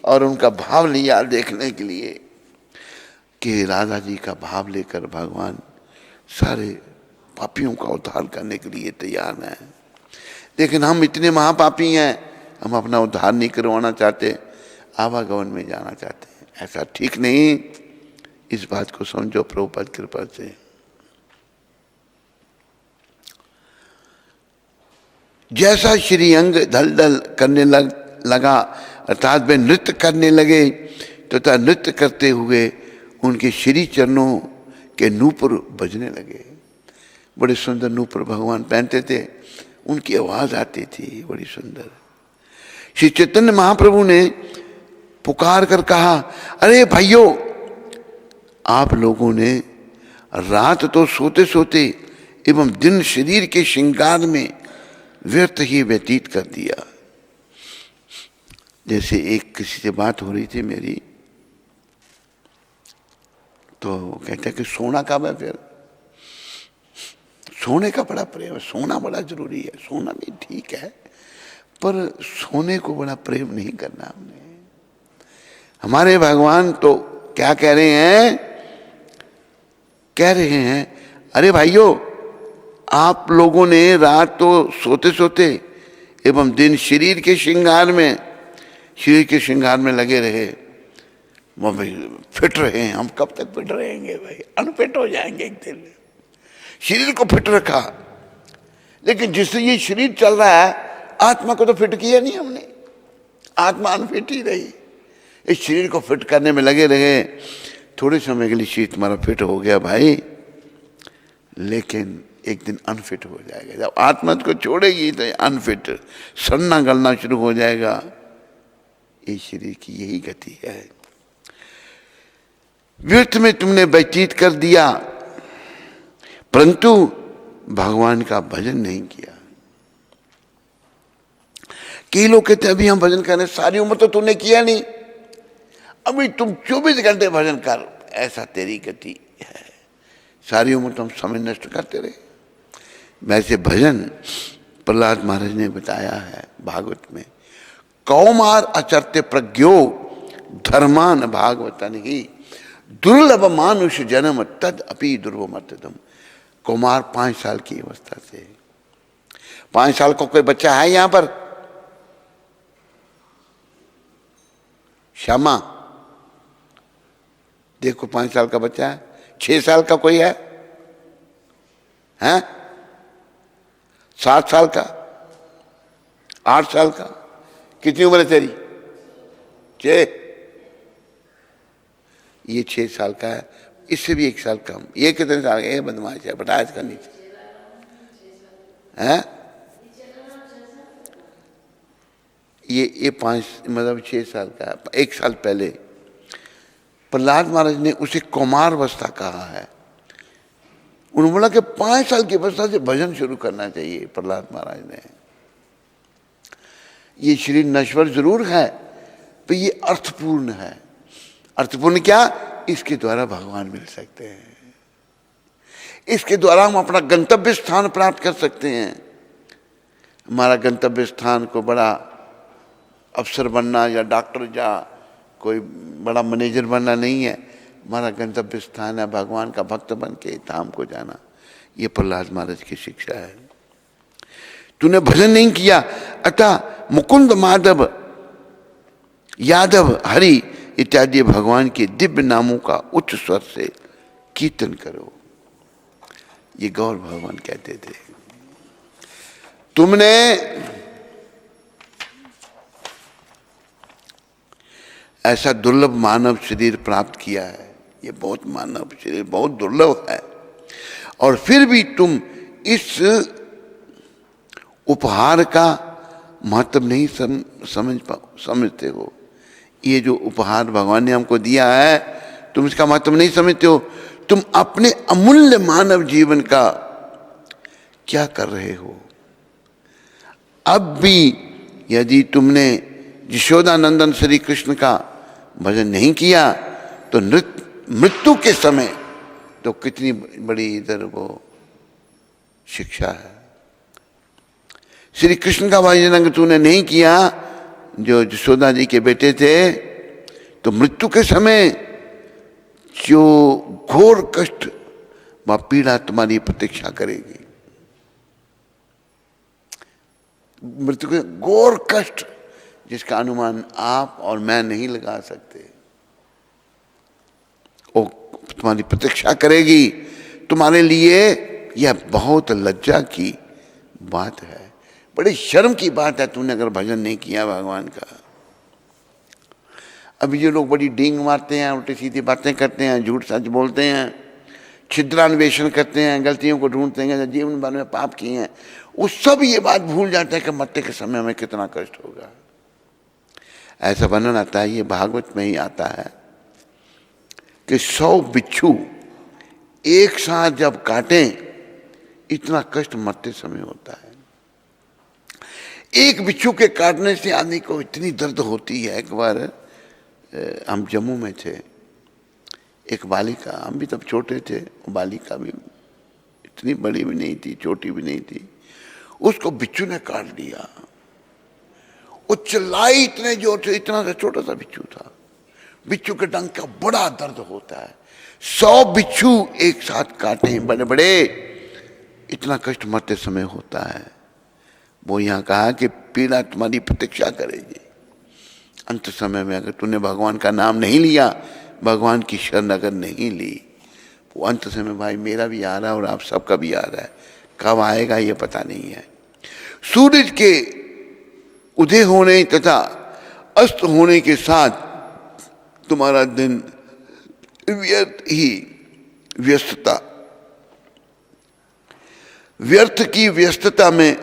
और उनका भाव लिया देखने के लिए कि राधा जी का भाव लेकर भगवान सारे पापियों का उद्धार करने के लिए तैयार हैं। लेकिन हम इतने महापापी हैं, हम अपना उद्धार नहीं करवाना चाहते, आवागमन में जाना चाहते हैं। ऐसा ठीक नहीं, इस बात को समझो प्रभुपाद कृपा से। जैसा श्री अंग ढल ढल करने लगा, अर्थात वे नृत्य करने लगे, तथा नृत्य करते हुए उनके श्री चरणों के नूपुर बजने लगे। बड़े सुंदर नूपुर भगवान पहनते थे, उनकी आवाज आती थी बड़ी सुंदर। श्री चैतन्य महाप्रभु ने पुकार कर कहा, अरे भाइयों, आप लोगों ने रात तो सोते सोते एवं दिन शरीर के श्रृंगार में व्यर्थ ही व्यतीत कर दिया। जैसे एक किसी से बात हो रही थी मेरी, तो कहता कि सोना कब है, फिर सोने का बड़ा प्रेम है, सोना बड़ा जरूरी है, सोना भी ठीक है, पर सोने को बड़ा प्रेम नहीं करना हमने। हमारे भगवान तो क्या कह रहे हैं, कह रहे हैं, अरे भाइयों, आप लोगों ने रात तो सोते सोते एवं दिन शरीर के श्रृंगार में लगे रहे, वो भाई फिट रहे हैं। हम कब तक फिट रहेंगे भाई, अनफिट हो जाएंगे एक दिन। शरीर को फिट रखा, लेकिन जिससे ये शरीर चल रहा है, आत्मा को तो फिट किया नहीं हमने, आत्मा अनफिट ही रही। इस शरीर को फिट करने में लगे रहे, थोड़े समय के लिए शरीर तुम्हारा फिट हो गया भाई, लेकिन एक दिन अनफिट हो जाएगा। जब आत्मा को छोड़ेगी तो अनफिट, सड़ना गलना शुरू हो जाएगा। ये शरीर की यही गति है। व्यर्थ में तुमने व्यतीत कर दिया, परंतु भगवान का भजन नहीं किया। कई लोग कहते हैं अभी हम भजन कर रहे, सारी उम्र तो तूने किया नहीं, अभी तुम 24 घंटे भजन कर, ऐसा तेरी गति है। सारी उम्र तो हम समय नष्ट करते रहे। वैसे भजन प्रहलाद महाराज ने बताया है भागवत में, कौमार अचरते प्रज्ञो धर्मान भागवतन ही दुर्लभ मानुष जन्म तद अपि दुर्वमतम। कुमार 5 साल की अवस्था से, 5 साल का कोई बच्चा है यहां पर? श्यामा देखो, 5 साल का बच्चा है। 6 साल का कोई है? हैं? 7 साल का? 8 साल का? कितनी उम्र है तेरी? 6? ये 6 साल का है, इससे भी 1 साल कम। ये कितने साल का? ये बदमाश है, बता इसका नीचे है। ये 5 मतलब 6 साल का है। 1 साल पहले प्रहलाद महाराज ने उसे कौमार अवस्था कहा है। उन्होंने बोला कि 5 साल की अवस्था से भजन शुरू करना चाहिए। प्रहलाद महाराज ने, ये शरीर नश्वर जरूर है, पर ये अर्थपूर्ण है। अर्थपूर्ण क्या? इसके द्वारा भगवान मिल सकते हैं, इसके द्वारा हम अपना गंतव्य स्थान प्राप्त कर सकते हैं। हमारा गंतव्य स्थान को बड़ा अफसर बनना या डॉक्टर या कोई बड़ा मैनेजर बनना नहीं है। हमारा गंतव्य स्थान है भगवान का भक्त बन के धाम को जाना। ये प्रहलाद महाराज की शिक्षा है। तूने भजन नहीं किया, अतः मुकुंद माधव यादव हरि इत्यादि भगवान के दिव्य नामों का उच्च स्वर से कीर्तन करो। ये गौर भगवान कहते थे। तुमने ऐसा दुर्लभ मानव शरीर प्राप्त किया है, ये बहुत मानव शरीर बहुत दुर्लभ है, और फिर भी तुम इस उपहार का महत्व नहीं समझते हो। ये जो उपहार भगवान ने हमको दिया है, तुम इसका महत्व नहीं समझते हो। तुम अपने अमूल्य मानव जीवन का क्या कर रहे हो? अब भी यदि तुमने यशोदानंदन श्री कृष्ण का भजन नहीं किया, तो मृत्यु के समय तो कितनी बड़ी इधर वो शिक्षा है। श्री कृष्ण का भजन अगर तूने नहीं किया, जो यशोदा जी के बेटे थे, तो मृत्यु के समय जो घोर कष्ट व पीड़ा तुम्हारी प्रतीक्षा करेगी। मृत्यु के घोर कष्ट जिसका अनुमान आप और मैं नहीं लगा सकते, वो तुम्हारी प्रतीक्षा करेगी। तुम्हारे लिए यह बहुत लज्जा की बात है, बड़ी शर्म की बात है तूने अगर भजन नहीं किया भगवान का। अभी जो लोग बड़ी डींग मारते हैं, उल्टी सीधी बातें करते हैं, झूठ सच बोलते हैं, छिद्रान्वेषण करते हैं, गलतियों को ढूंढते हैं, जीवन भर में पाप किए हैं, वो सब ये बात भूल जाते हैं कि मरते के समय में कितना कष्ट होगा। ऐसा वर्णन आता है, ये भागवत में ही आता है कि 100 बिच्छू एक साथ जब काटें इतना कष्ट मरते समय होता है। एक बिच्छू के काटने से आदमी को इतनी दर्द होती है। एक बार हम जम्मू में थे, एक बालिका, हम भी तब छोटे थे, बालिका भी इतनी बड़ी भी नहीं थी, छोटी भी नहीं थी, उसको बिच्छू ने काट दिया। वो चिल्लाई इतने जोर से, इतना सा छोटा सा बिच्छू था, बिच्छू के डंक का बड़ा दर्द होता है। 100 बिच्छू एक साथ काटे बड़े बड़े, इतना कष्ट मरते समय होता है। वो यहाँ कहा कि पीड़ा तुम्हारी प्रतीक्षा करेगी। अंत समय में अगर तूने भगवान का नाम नहीं लिया, भगवान की शरण अगर नहीं ली, वो अंत समय भाई मेरा भी आ रहा है और आप सबका भी आ रहा है, कब आएगा ये पता नहीं है। सूरज के उदय होने तथा अस्त होने के साथ तुम्हारा दिन व्यर्थ की व्यस्तता में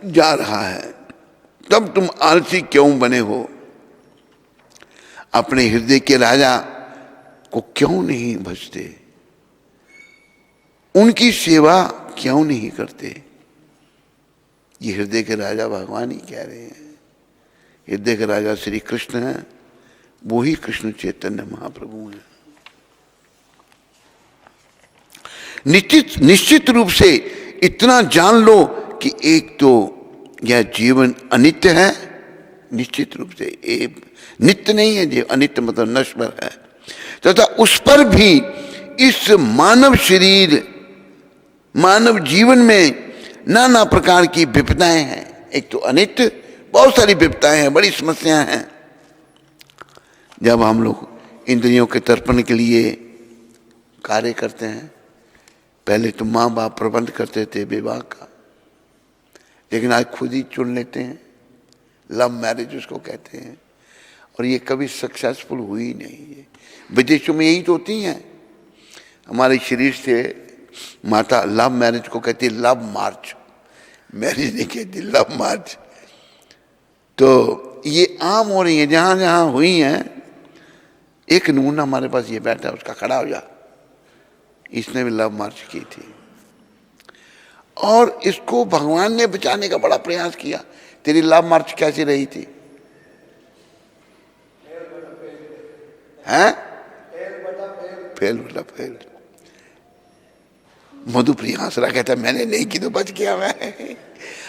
जा रहा है, तब तुम आलसी क्यों बने हो? अपने हृदय के राजा को क्यों नहीं भजते? उनकी सेवा क्यों नहीं करते? ये हृदय के राजा भगवान ही कह रहे हैं। हृदय के राजा श्री कृष्ण हैं, वो ही कृष्ण चैतन्य महाप्रभु हैं। निश्चित रूप से इतना जान लो कि एक तो यह जीवन अनित्य है, निश्चित रूप से एक नित्य नहीं है, जो अनित्य मतलब नश्वर है, तथा उस पर भी इस मानव शरीर, मानव जीवन में नाना प्रकार की विपदाएं हैं। एक तो अनित्य, बहुत सारी विपदाएं हैं, बड़ी समस्याएं हैं। जब हम लोग इंद्रियों के तर्पण के लिए कार्य करते हैं, पहले तो माँ बाप प्रबंध करते थे विवाह का, लेकिन आज खुद ही चुन लेते हैं, लव मैरिज उसको कहते हैं, और ये कभी सक्सेसफुल हुई नहीं है। विदेशों में यही तो होती हैं। हमारे शरीर से माता लव मैरिज को कहती है लव मार्च, मैरिज नहीं कहती, लव मार्च। तो ये आम हो रही है, जहां जहां हुई हैं। एक नमूना हमारे पास ये बैठा है, उसका खड़ा हो जा, इसने भी लव मार्च की थी, और इसको भगवान ने बचाने का बड़ा प्रयास किया। तेरी लव मार्च कैसी रही थी? हैं? फेल बेटा फेल। मधुप्रिया हंस रहा, कहता मैंने नहीं की तो बच गया मैं।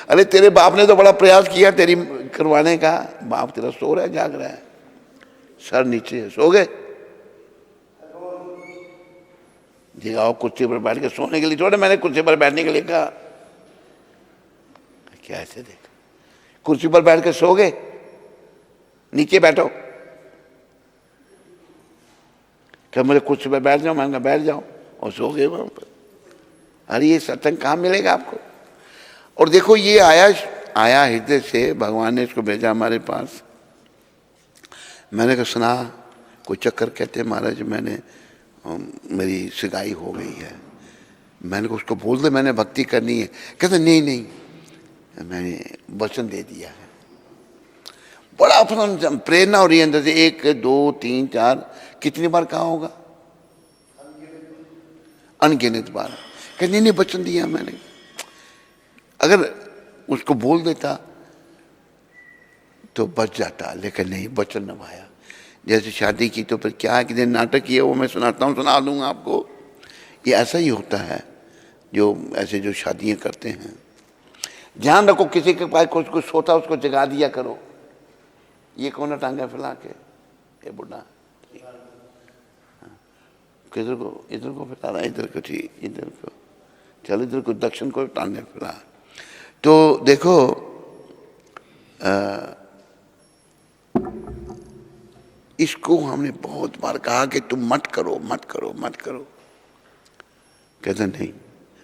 अरे तेरे बाप ने तो बड़ा प्रयास किया तेरी करवाने का। बाप तेरा सो रहा है, जाग रहा है, सर नीचे है, सो गए। जी आओ कुर्सी पर बैठ के सोने के लिए, थोड़ा मैंने कुर्सी पर बैठने के लिए कहा। क्या ऐसे देख, कुर्सी पर बैठ के सो गए, नीचे बैठो। क्या मुझे कुर्सी पर बैठ जाओ? मैं बैठ जाओ, और सो गए वहां पर। अरे ये सत्संग कहाँ मिलेगा आपको? और देखो ये आया हृदय से, भगवान ने इसको भेजा हमारे पास। मैंने कहा सुना, कोई चक्कर कहते हैं महाराज, मेरी सगाई हो गई है। मैंने उसको बोल दे मैंने भक्ति करनी है। कहते नहीं नहीं, मैंने वचन दे दिया है। बड़ा अपना प्रेरणा हो रही है अंदर से। 1 2 3 4 कितनी बार कहा होगा? अनगिनत बार। कहते नहीं वचन दिया मैंने। अगर उसको बोल देता तो बच जाता, लेकिन नहीं, वचन निभाया। जैसे शादी की तो फिर क्या कि नाटक किया, वो मैं सुनाता हूँ, सुना दूंगा आपको। ये ऐसा ही होता है जो ऐसे जो शादियाँ करते हैं। ध्यान रखो, किसी के पास कुछ सोता उसको जगा दिया करो। ये कौन है टांगा फैला के? ये बुढ़ा किधर को? इधर को फैला रहा है, इधर को, ठीक, इधर को चल, इधर को दक्षिण को टांगे फैला। तो देखो इसको हमने बहुत बार कहा कि तुम मत करो मत करो मत करो। कहते नहीं,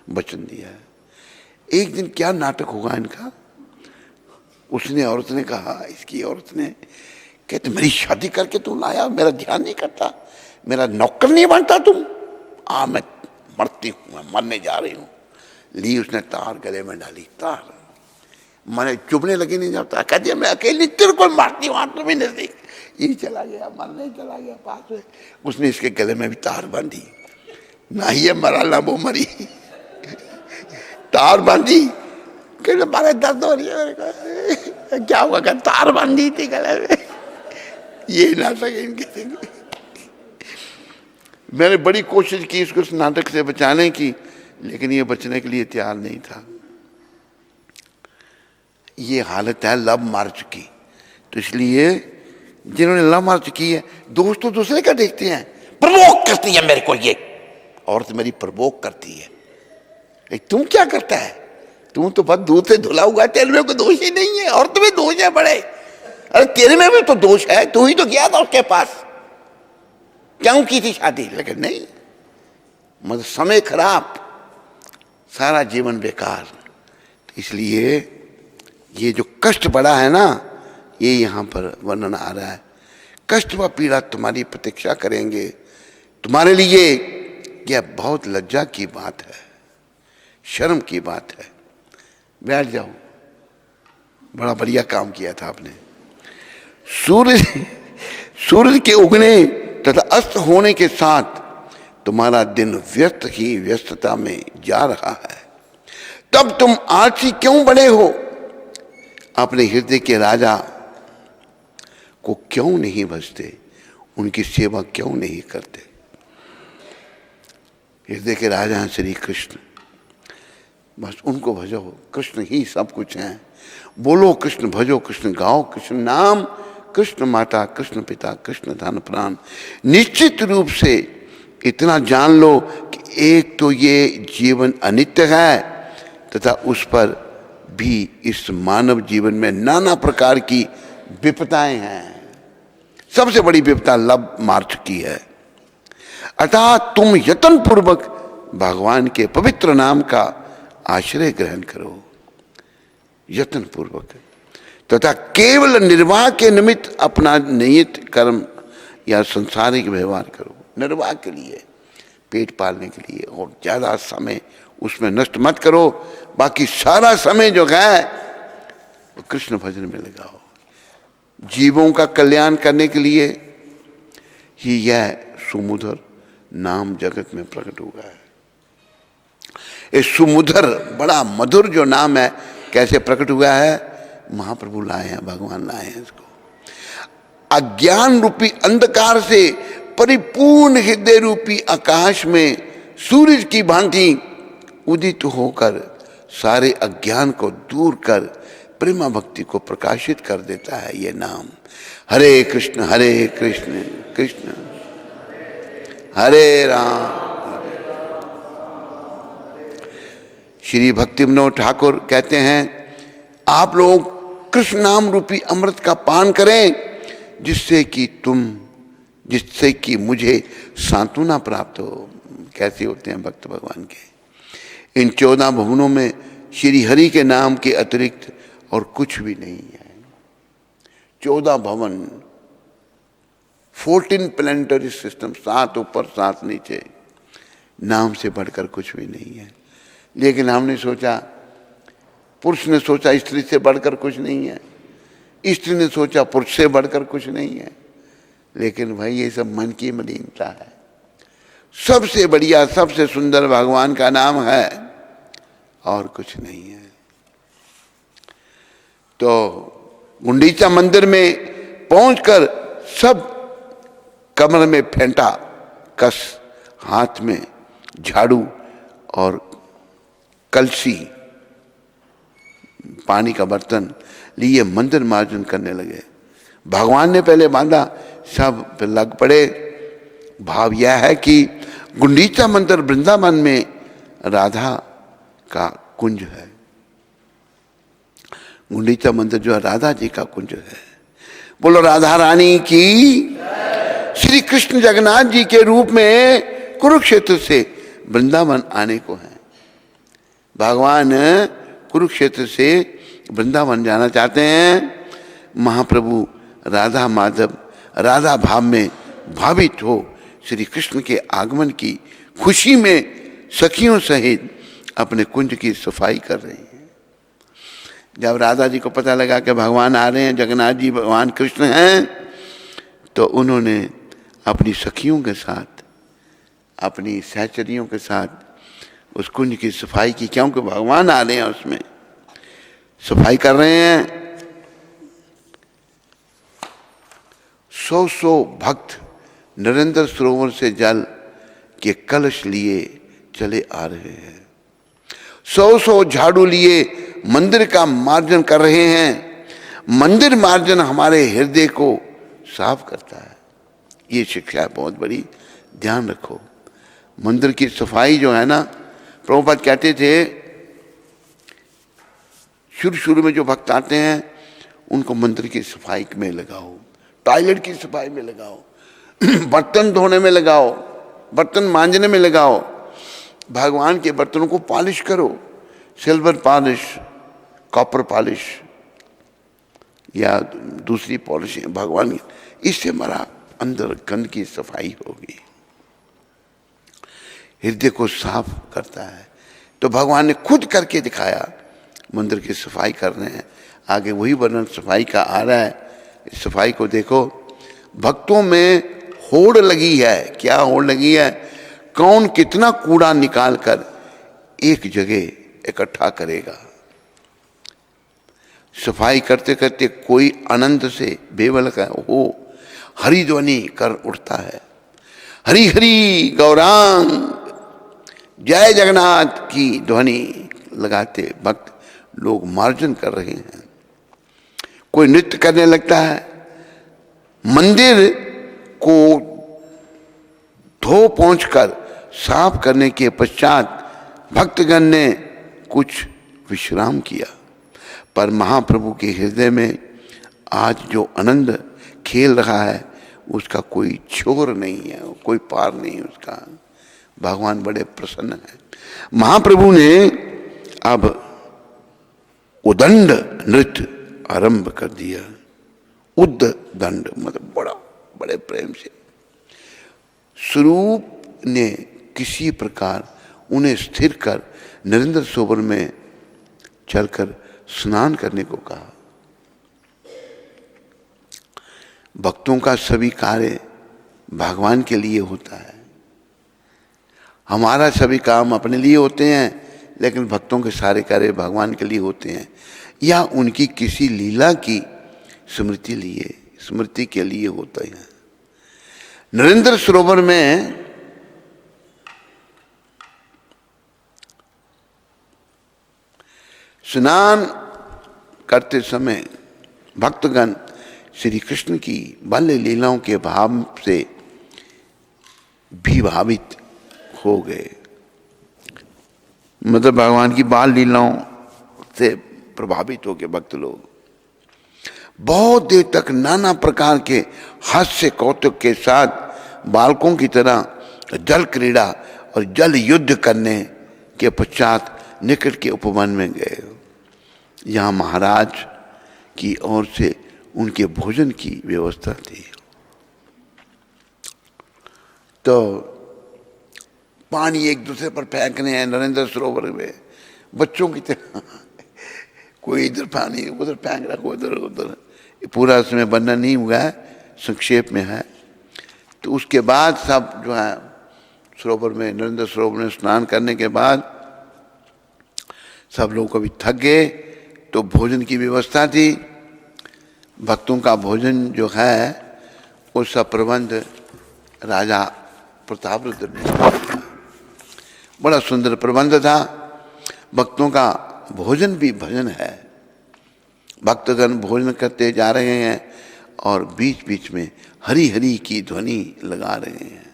वचन दिया है। एक दिन क्या नाटक होगा इनका, उसने औरत ने कहा, इसकी औरत ने, कहते मेरी शादी करके तू लाया, मेरा ध्यान नहीं करता, मेरा नौकर नहीं बनता तुम। मैं मरती हूँ, मैं मरने जा रही हूँ। ली उसने तार गले में डाली, तार मैंने चुभने लगी नहीं जाता, कहती मैं अकेली तेरे को मारती हूँ, तो भी नजदीक। ये चला गया, मरने चला गया पास में, उसने इसके गले में भी तार बांधी, ना ये मरा ना वो मरी, तार बांधी। कहते मारे दर्द हो रही है मेरे को, क्या हुआ? क्या तार बांधी थी गले में, ये ना सके इनके। मैंने बड़ी कोशिश की इसको उस नाटक से बचाने की, लेकिन ये बचने के लिए तैयार नहीं था। ये हालत है लव मार्च की। तो इसलिए जिन्होंने लव मार्च की है, दोस्त तो दूसरे का देखते हैं, प्रवोक करती है मेरे को, ये औरत मेरी प्रवोक करती है। तुम क्या करता है? तुम तो बस दूध से धुला हुआ, तेरे में कोई दोष ही नहीं है, और तुम्हें दोष है बड़े। अरे तेरे में भी तो दोष है, तू ही तो गया था उसके पास, क्यों की थी शादी? लेकिन नहीं, मतलब समय खराब, सारा जीवन बेकार। इसलिए ये जो कष्ट बड़ा है ना, ये यहाँ पर वर्णन आ रहा है। कष्ट व पीड़ा तुम्हारी प्रतीक्षा करेंगे, तुम्हारे लिए यह बहुत लज्जा की बात है, शर्म की बात है। बैठ जाओ, बड़ा बढ़िया काम किया था आपने। सूरज के उगने तथा अस्त होने के साथ तुम्हारा दिन व्यस्त ही व्यस्तता में जा रहा है, तब तुम आलसी क्यों बड़े हो? अपने हृदय के राजा को क्यों नहीं भजते? उनकी सेवा क्यों नहीं करते? हृदय के राजा हैं श्री कृष्ण, बस उनको भजो, कृष्ण ही सब कुछ है। बोलो कृष्ण, भजो कृष्ण, गाओ कृष्ण नाम, कृष्ण माता, कृष्ण पिता, कृष्ण धन प्राण। निश्चित रूप से इतना जान लो कि एक तो ये जीवन अनित्य है, तथा उस पर भी इस मानव जीवन में नाना प्रकार की विपदाएं हैं। सबसे बड़ी विपदा लव मार्च की है। अतः तुम यत्न पूर्वक भगवान के पवित्र नाम का आश्रय ग्रहण करो, यत्न पूर्वक, तथा केवल निर्वाह के निमित्त अपना नियत कर्म या सांसारिक व्यवहार करो। निर्वाह के लिए, पेट पालने के लिए, और ज़्यादा समय उसमें नष्ट मत करो। बाकी सारा समय जो है वो कृष्ण भजन में लगाओ। जीवों का कल्याण करने के लिए ही यह सुमधुर नाम जगत में प्रकट हुआ है। ये सुमधुर, बड़ा मधुर जो नाम है, कैसे प्रकट हुआ है? महाप्रभु लाए हैं, भगवान लाए हैं इसको। अज्ञान रूपी अंधकार से परिपूर्ण हृदय रूपी आकाश में सूरज की भांति उदित होकर सारे अज्ञान को दूर कर प्रेमा भक्ति को प्रकाशित कर देता है ये नाम। हरे कृष्ण कृष्ण हरे राम। श्री भक्ति विनोद ठाकुर कहते हैं, आप लोग कृष्ण नाम रूपी अमृत का पान करें, जिससे कि मुझे सांत्वना प्राप्त हो। कैसे होते हैं भक्त भगवान के? इन 14 भुवनों में श्री हरि के नाम के अतिरिक्त और कुछ भी नहीं है। 14 भवन, 14 प्लैनेटरी सिस्टम, 7 ऊपर 7 नीचे, नाम से बढ़कर कुछ भी नहीं है। लेकिन हमने सोचा, पुरुष ने सोचा स्त्री से बढ़कर कुछ नहीं है, स्त्री ने सोचा पुरुष से बढ़कर कुछ नहीं है। लेकिन भाई ये सब मन की मलिनता है। सबसे बढ़िया, सबसे सुंदर भगवान का नाम है और कुछ नहीं है। तो गुंडीचा मंदिर में पहुंचकर सब कमर में फेंटा कस, हाथ में झाड़ू और कलसी, पानी का बर्तन लिए मंदिर मार्जन करने लगे। भगवान ने पहले बांधा, सब फिर लग पड़े। भाव यह है कि गुंडीचा मंदिर वृंदावन में राधा का कुंज है। गुंडीचा मंदिर जो है राधा जी का कुंज है। बोलो राधा रानी की। श्री कृष्ण जगन्नाथ जी के रूप में कुरुक्षेत्र से वृंदावन आने को है। भगवान कुरुक्षेत्र से वृंदावन जाना चाहते हैं। महाप्रभु राधा माधव राधा भाव में भावित हो श्री कृष्ण के आगमन की खुशी में सखियों सहित अपने कुंज की सफाई कर रही हैं। जब राधा जी को पता लगा कि भगवान आ रहे हैं, जगन्नाथ जी भगवान कृष्ण हैं, तो उन्होंने अपनी सखियों के साथ, अपनी सहचरियों के साथ उस कुंज की सफाई की, क्योंकि भगवान आ रहे हैं, उसमें सफाई कर रहे हैं। 100 भक्त नरेंद्र सरोवर से जल के कलश लिए चले आ रहे हैं। 100 झाड़ू लिए मंदिर का मार्जन कर रहे हैं। मंदिर मार्जन हमारे हृदय को साफ करता है। ये शिक्षा बहुत बड़ी, ध्यान रखो। मंदिर की सफाई जो है ना, प्रभुपाद कहते थे शुरू में जो भक्त आते हैं उनको मंदिर की सफाई में लगाओ, टॉयलेट की सफाई में लगाओ, बर्तन धोने में लगाओ, बर्तन मांजने में लगाओ, भगवान के बर्तनों को पॉलिश करो, सिल्वर पॉलिश, कॉपर पॉलिश या दूसरी पॉलिश भगवान की, इससे हमारा अंदर गंद की सफाई होगी, हृदय को साफ करता है। तो भगवान ने खुद करके दिखाया, मंदिर की सफाई कर रहे हैं। आगे वही वर्णन सफाई का आ रहा है। इस सफाई को देखो, भक्तों में होड़ लगी है। क्या होड़ लगी है? कौन कितना कूड़ा निकाल कर एक जगह इकट्ठा करेगा। सफाई करते करते कोई आनंद से बेवल हो हरि ध्वनि कर उठता है, हरि हरि गौरांग, जय जगन्नाथ की ध्वनि लगाते भक्त लोग मार्जन कर रहे हैं। कोई नृत्य करने लगता है। मंदिर को धो पहुंचकर साफ करने के पश्चात भक्तगण ने कुछ विश्राम किया, पर महाप्रभु के हृदय में आज जो आनंद खेल रहा है उसका कोई छोर नहीं है, कोई पार नहीं है उसका। भगवान बड़े प्रसन्न है। महाप्रभु ने अब उदंड नृत्य आरंभ कर दिया। उद्दंड मतलब बड़े प्रेम से। स्वरूप ने किसी प्रकार उन्हें स्थिर कर नरेंद्र सरोवर में चलकर स्नान करने को कहा। भक्तों का सभी कार्य भगवान के लिए होता है। हमारा सभी काम अपने लिए होते हैं, लेकिन भक्तों के सारे कार्य भगवान के लिए होते हैं, या उनकी किसी लीला की स्मृति के लिए होता है। नरेंद्र सरोवर में स्नान करते समय भक्तगण श्री कृष्ण की बाल्य लीलाओं के भाव से भी भावित हो गए। मतलब भगवान की बाल लीलाओं से प्रभावित हो गए भक्त लोग। बहुत देर तक नाना प्रकार के हास्य कौतुक के साथ बालकों की तरह जल क्रीड़ा और जल युद्ध करने के पश्चात निकट के उपवन में गए। यहाँ महाराज की ओर से उनके भोजन की व्यवस्था थी। तो पानी एक दूसरे पर फेंकने हैं नरेंद्र सरोवर में, बच्चों की तरह। कोई इधर पानी उधर फेंक रहा, कोई इधर उधर। पूरा उसमें वर्णन नहीं हुआ है, संक्षेप में है। तो उसके बाद सब जो है सरोवर में, नरेंद्र सरोवर में स्नान करने के बाद सब लोग कभी थक गए, तो भोजन की व्यवस्था थी। भक्तों का भोजन जो है उसका प्रबंध राजा प्रतापरुद्र ने किया। बड़ा सुंदर प्रबंध था। भक्तों का भोजन भी भजन है। भक्तगण भोजन करते जा रहे हैं और बीच बीच में हरि हरि की ध्वनि लगा रहे हैं।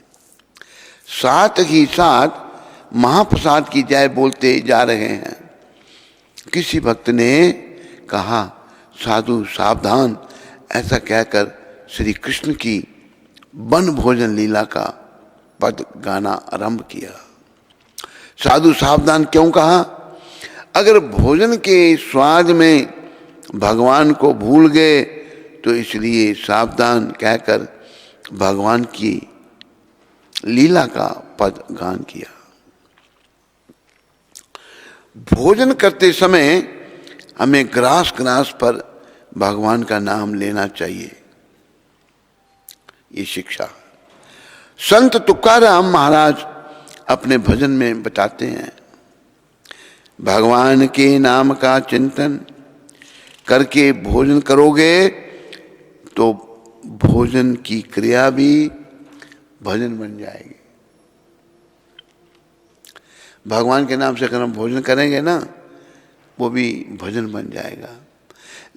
साथ ही साथ महाप्रसाद की जय बोलते जा रहे हैं। किसी भक्त ने कहा, साधु सावधान, ऐसा कहकर श्री कृष्ण की वन भोजन लीला का पद गाना आरंभ किया। साधु सावधान क्यों कहा? अगर भोजन के स्वाद में भगवान को भूल गए तो इसलिए सावधान कहकर भगवान की लीला का पद गान किया। भोजन करते समय हमें ग्रास ग्रास पर भगवान का नाम लेना चाहिए, ये शिक्षा संत तुकाराम महाराज अपने भजन में बताते हैं। भगवान के नाम का चिंतन करके भोजन करोगे तो भोजन की क्रिया भी भजन बन जाएगी। भगवान के नाम से अगर हम भोजन करेंगे ना, वो भी भजन बन जाएगा।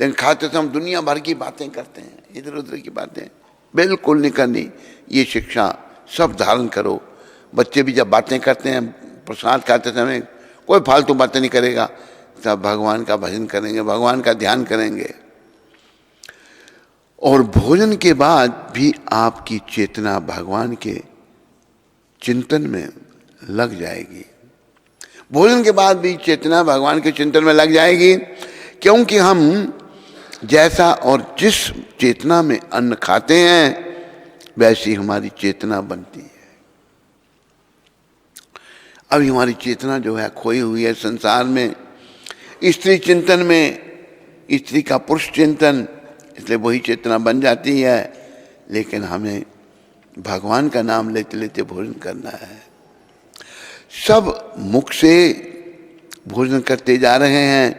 लेकिन खाते तो हम दुनिया भर की बातें करते हैं, इधर उधर की बातें बिल्कुल नहीं करनी। ये शिक्षा सब धारण करो। बच्चे भी जब बातें करते हैं, प्रसाद खाते समय कोई फालतू बातें नहीं करेगा, सब भगवान का भजन करेंगे, भगवान का ध्यान करेंगे। और भोजन के बाद भी आपकी चेतना भगवान के चिंतन में लग जाएगी। भोजन के बाद भी चेतना भगवान के चिंतन में लग जाएगी, क्योंकि हम जैसा और जिस चेतना में अन्न खाते हैं वैसी हमारी चेतना बनती है। अभी हमारी चेतना जो है खोई हुई है संसार में, स्त्री चिंतन में, स्त्री का पुरुष चिंतन, इसलिए वही चेतना बन जाती है। लेकिन हमें भगवान का नाम लेते लेते भोजन करना है। सब मुख से भोजन करते जा रहे हैं,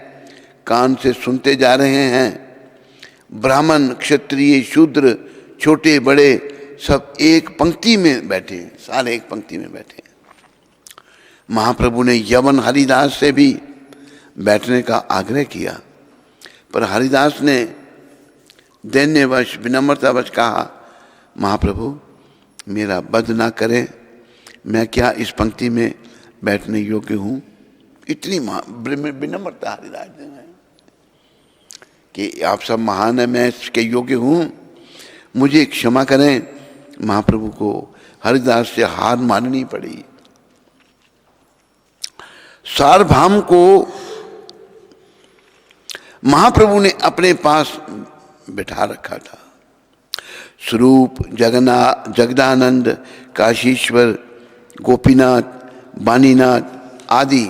कान से सुनते जा रहे हैं। ब्राह्मण, क्षत्रिय, शूद्र, छोटे बड़े सब एक पंक्ति में बैठे, सारे एक पंक्ति में बैठे। महाप्रभु ने यवन हरिदास से भी बैठने का आग्रह किया, पर हरिदास ने दैन्यवश विनम्रतावश कहा, महाप्रभु मेरा वध ना करें, मैं क्या इस पंक्ति में बैठने योग्य हूँ। इतनी विनम्रता हरिदास ने कि आप सब महान है, मैं इसके योग्य हूँ, मुझे क्षमा करें। महाप्रभु को हरिदास से हार माननी पड़ी। सार्वभौम को महाप्रभु ने अपने पास बिठा रखा था। स्वरूप, जगदानंद, काशीश्वर, गोपीनाथ, वाणीनाथ आदि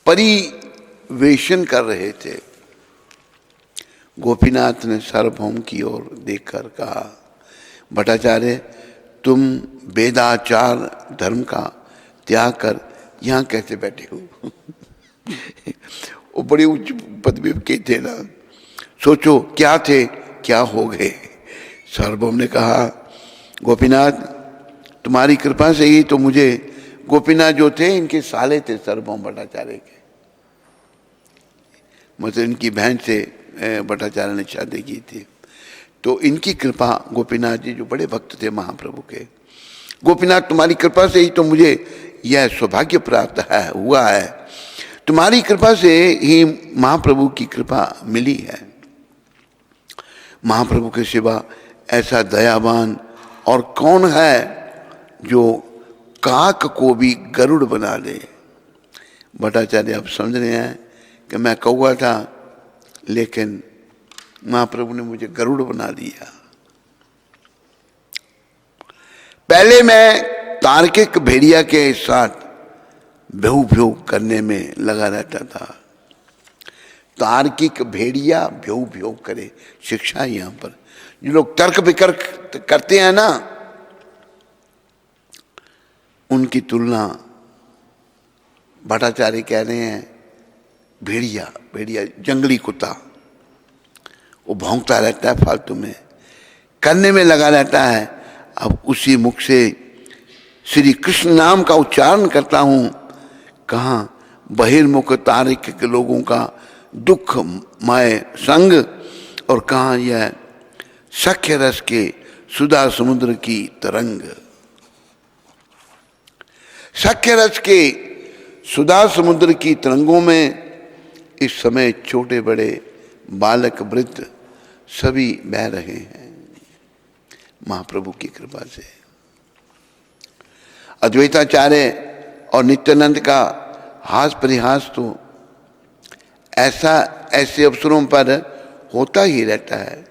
परिवेशन कर रहे थे। गोपीनाथ ने सार्वभौम की ओर देखकर कहा, भट्टाचार्य तुम वेदाचार धर्म का त्याग कर यहाँ कैसे बैठे हो। वो बड़ी उच्च पदवी के थे ना, सोचो क्या थे क्या हो गए। सार्वभौम ने कहा, गोपीनाथ तुम्हारी कृपा से ही तो मुझे, गोपीनाथ जो थे इनके साले थे सार्वभौम भट्टाचार्य के, मतलब इनकी बहन से भट्टाचार्य ने शादी की थी। तो इनकी कृपा, गोपीनाथ जी जो बड़े भक्त थे महाप्रभु के, गोपीनाथ तुम्हारी कृपा से ही तो मुझे यह सौभाग्य प्राप्त हुआ है। तुम्हारी कृपा से ही महाप्रभु की कृपा मिली है। महाप्रभु के सिवा ऐसा दयावान और कौन है जो काक को भी गरुड़ बना दे। भट्टाचार्य अब समझ रहे हैं कि मैं कौवा था, लेकिन महाप्रभु ने मुझे गरुड़ बना दिया। पहले मैं तार्किक भेड़िया के साथ भ्यू भ्यू करने में लगा रहता था। तार्किक भेड़िया भ्यू भ्यू करे, शिक्षा यहां पर। जो लोग तर्क वितर्क करते हैं ना, उनकी तुलना भट्टाचार्य कह रहे हैं भेड़िया, भेड़िया जंगली कुत्ता, वो भौंकता रहता है फालतू में, करने में लगा रहता है। अब उसी मुख से श्री कृष्ण नाम का उच्चारण करता हूं, कहाँ बहिर्मुख तारिक के लोगों का दुखमय संग, और कहाँ यह सख्य रस के सुधा समुद्र की तरंग। सख्य रस के सुधा समुद्र की तरंगों में इस समय छोटे बड़े बालक वृद्ध सभी बह रहे हैं महाप्रभु की कृपा से। अद्वैताचार्य और नित्यानंद का हास परिहास तो ऐसे अवसरों पर होता ही रहता है।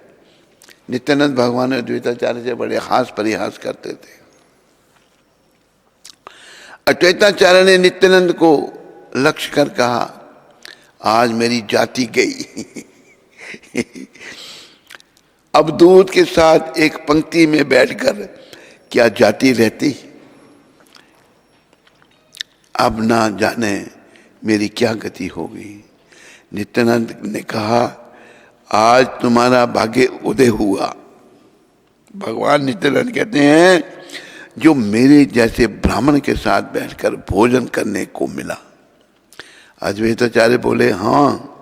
नित्यानंद भगवान अद्वैताचार्य से बड़े हास परिहास करते थे। अद्वैताचार्य ने नित्यानंद को लक्ष्य कर कहा, आज मेरी जाति गई। अब दूध के साथ एक पंक्ति में बैठकर क्या जाति रहती, अब ना जाने मेरी क्या गति होगी। नित्यानंद ने कहा, आज तुम्हारा भाग्य उदय हुआ। भगवान नित्यानंद कहते हैं, जो मेरे जैसे ब्राह्मण के साथ बैठकर भोजन करने को मिला। अद्वैताचार्य बोले, हाँ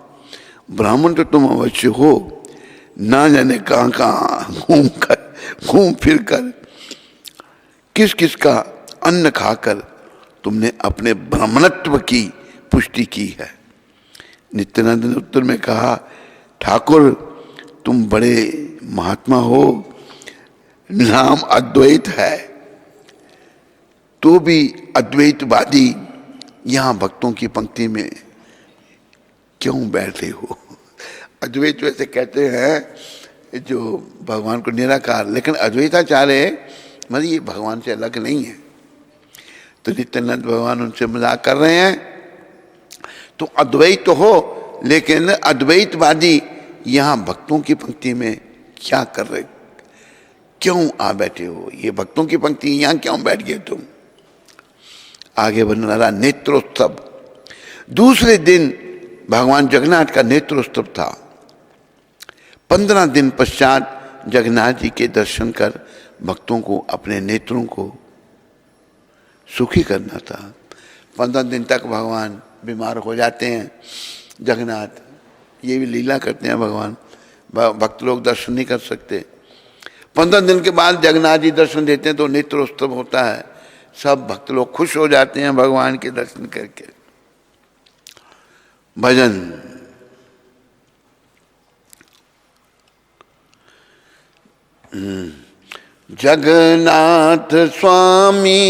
ब्राह्मण तो तुम अवश्य हो, ना जाने कहाँ कहाँ घूम फिर कर किस किस का अन्न खाकर तुमने अपने ब्राह्मणत्व की पुष्टि की है। नित्यानंद ने उत्तर में कहा, ठाकुर तुम बड़े महात्मा हो, नाम अद्वैत है, तो भी अद्वैतवादी यहाँ भक्तों की पंक्ति में क्यों बैठे हो। अद्वैत वैसे कहते हैं जो भगवान को निराकार, लेकिन अद्वैताचार्य मतलब ये भगवान से अलग नहीं है। तो नित्यानंद भगवान उनसे मजाक कर रहे हैं, तो अद्वैत तो हो, लेकिन अद्वैतवादी यहाँ भक्तों की पंक्ति में क्या कर रहे, क्यों आ बैठे हो, ये भक्तों की पंक्ति यहाँ क्यों बैठ गए तुम। आगे बढ़ने वाला नेत्रोत्सव। दूसरे दिन भगवान जगन्नाथ का नेत्रोत्सव था। 15 दिन पश्चात जगन्नाथ जी के दर्शन कर भक्तों को अपने नेत्रों को सुखी करना था। 15 दिन तक भगवान बीमार हो जाते हैं। जगन्नाथ ये भी लीला करते हैं, भगवान भक्त लोग दर्शन नहीं कर सकते। 15 दिन के बाद जगन्नाथ जी दर्शन देते हैं तो नेत्रोत्सव होता है। सब भक्त लोग खुश हो जाते हैं भगवान के दर्शन करके। भजन। जगन्नाथ स्वामी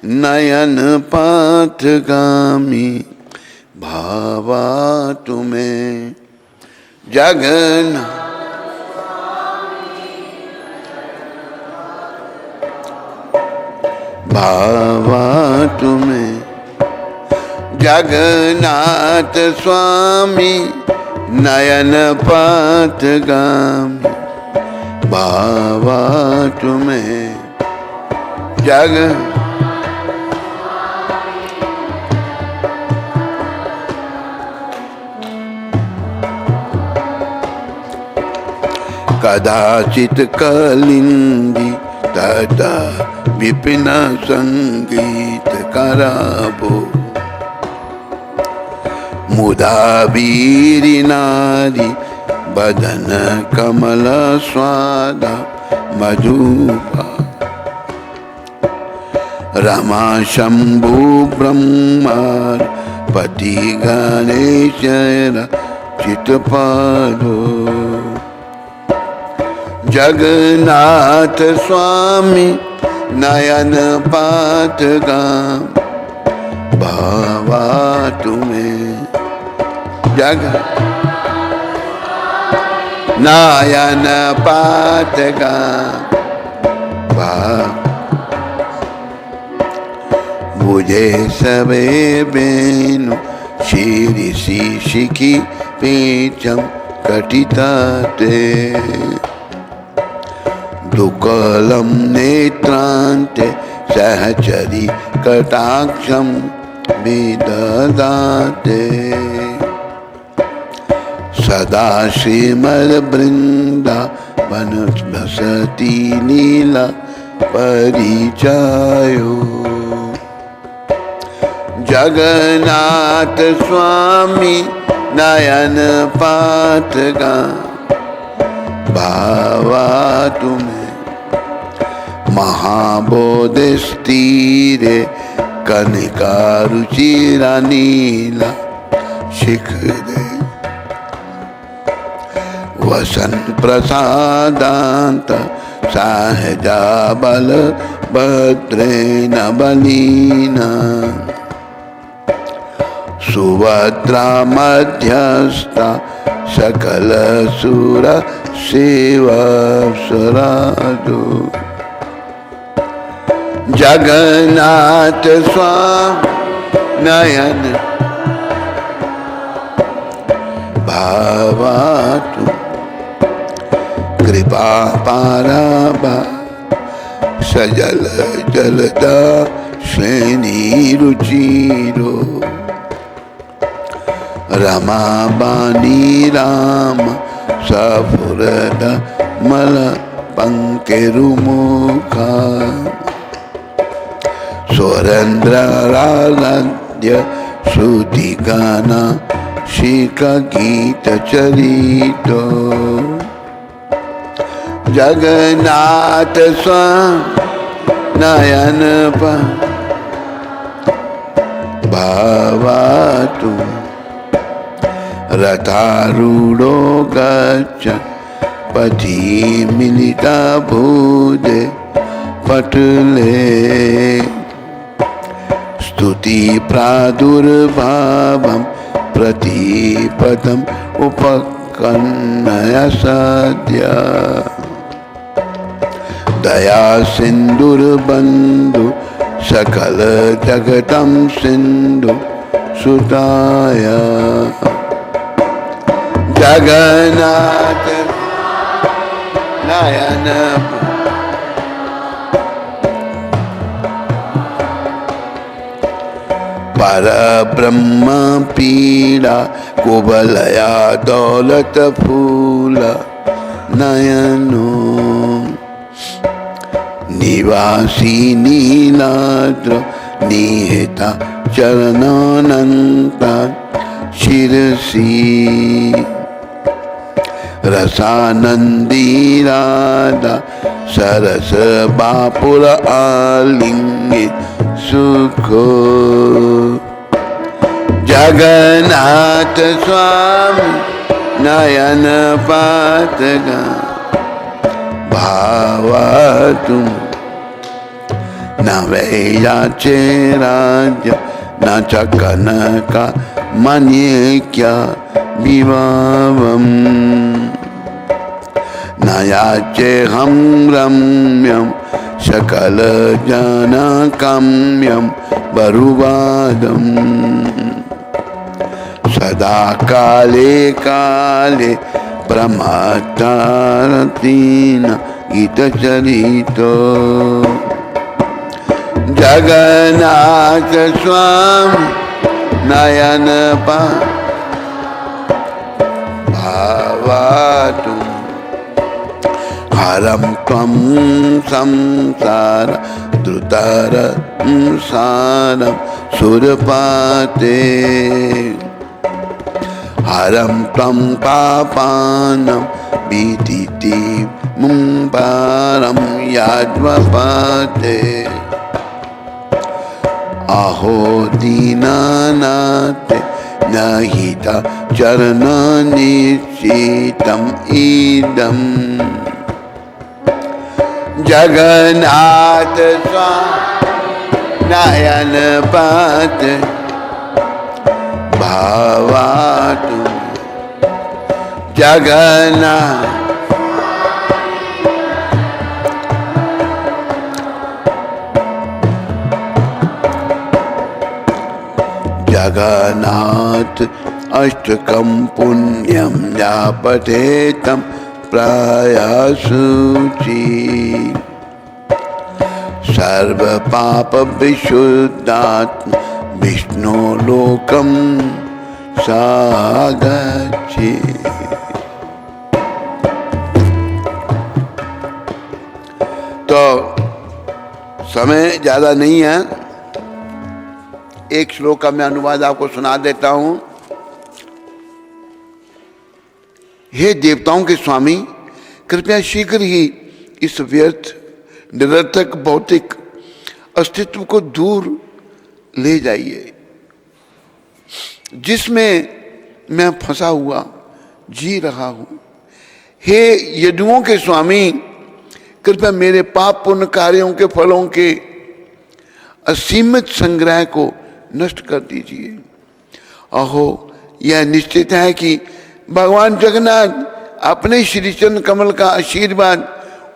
नयन पथगामी, भावा तुम्हें जगन्नाथ भावा तुम्हें, जगन्नाथ स्वामी नयन पथगामी, भावा तुम्हें जग कदाचित कलिंदी तथा विपिन संगीत कराबो, मुदा वीरी नारी बदन कमल स्वाद मधुपा, रमा शंभु ब्रह्मार पति गणेश चितपादो, जगन्नाथ स्वामी नयन पथगाम, भावा तुम्हें जग नयन पथगाम, मुझे सबे बेनु शीरी सी शिखी पीछम कटिताते, दुकलम नेत्रांते सहचरी कटाक्षम विददाते, सदा श्रीमद वृंदा वन बसती लीला परिचायो, जगन्नाथ स्वामी नयन पथगाम, भावा तुम्हें महाबोधिस्तीरे कनिका रुचिरा नीला शिखरे, वसन प्रसादांत सहजा बल भद्रेण बलीना, सुभद्रा मध्यस्था सकल सुर सेवा सरादो, जगन्नाथ स्वामी नयन भावा तुम, कृपा पारा सजल जलदा श्रेणी रुचिरो, रमा बानी राम सफुरद मल पंकेरुमुखा, सुरेंद्र राध्य श्रुति गाना शिख गीत चरितो, जगन्नाथ स्वामी नयन भावा तुम, रथारूढ़ो गच्छ पथि मिलिता भूदे पटले, स्तुति प्रादुर्भावं प्रतिपदम उपकन्नय सद्य, दया सिंधुर्बंधु सकल जगतं सिंधु सुताय, जगन्नाथ नयन पर ब्रह्म पीड़ा कुबलया दौलत फूल नयनो, निवासी नीलाद्र निहिता चरणानंता शिरसी, रसानंदी राधा सरस बापुर आलिंगित सुखो, जगन्नाथ स्वामी नयन पातगा भावा तुम, न वैयाचे राज्य न च कनका मन्ये क्या विभावम, न याचे हम रम्यम सकल जना काम्यम बरुवादम, सदा काले काले प्रमातारतीन गीत चरितो, जगन्नाथ स्वामी नयन भावा तुम, हरम त्वं संसार द्रुतर सारम सुरपाते, हरम त्वं पापानं बीतिति मुम्पारं याज्वपाते, अहो दीनानाथ नहिता चरणनिश्चितं इदं, जगन्नाथ स्वामी नयन पात भावा तुम, जगन्नाथ जगन्नाथ अष्टकं पुण्यं या पठेतं प्रायशुचि, सर्व पाप विशुद्धात्म विष्णु लोकम सागच्छे। तो समय ज्यादा नहीं है, एक श्लोक का मैं अनुवाद आपको सुना देता हूं। हे देवताओं के स्वामी, कृपया शीघ्र ही इस व्यर्थ निरर्थक भौतिक अस्तित्व को दूर ले जाइए जिसमें मैं फंसा हुआ जी रहा हूं। हे यदुओं के स्वामी, कृपया मेरे पाप पुण्य कार्यों के फलों के असीमित संग्रह को नष्ट कर दीजिए। अहो, यह निश्चित है कि भगवान जगन्नाथ अपने श्री चरण कमल का आशीर्वाद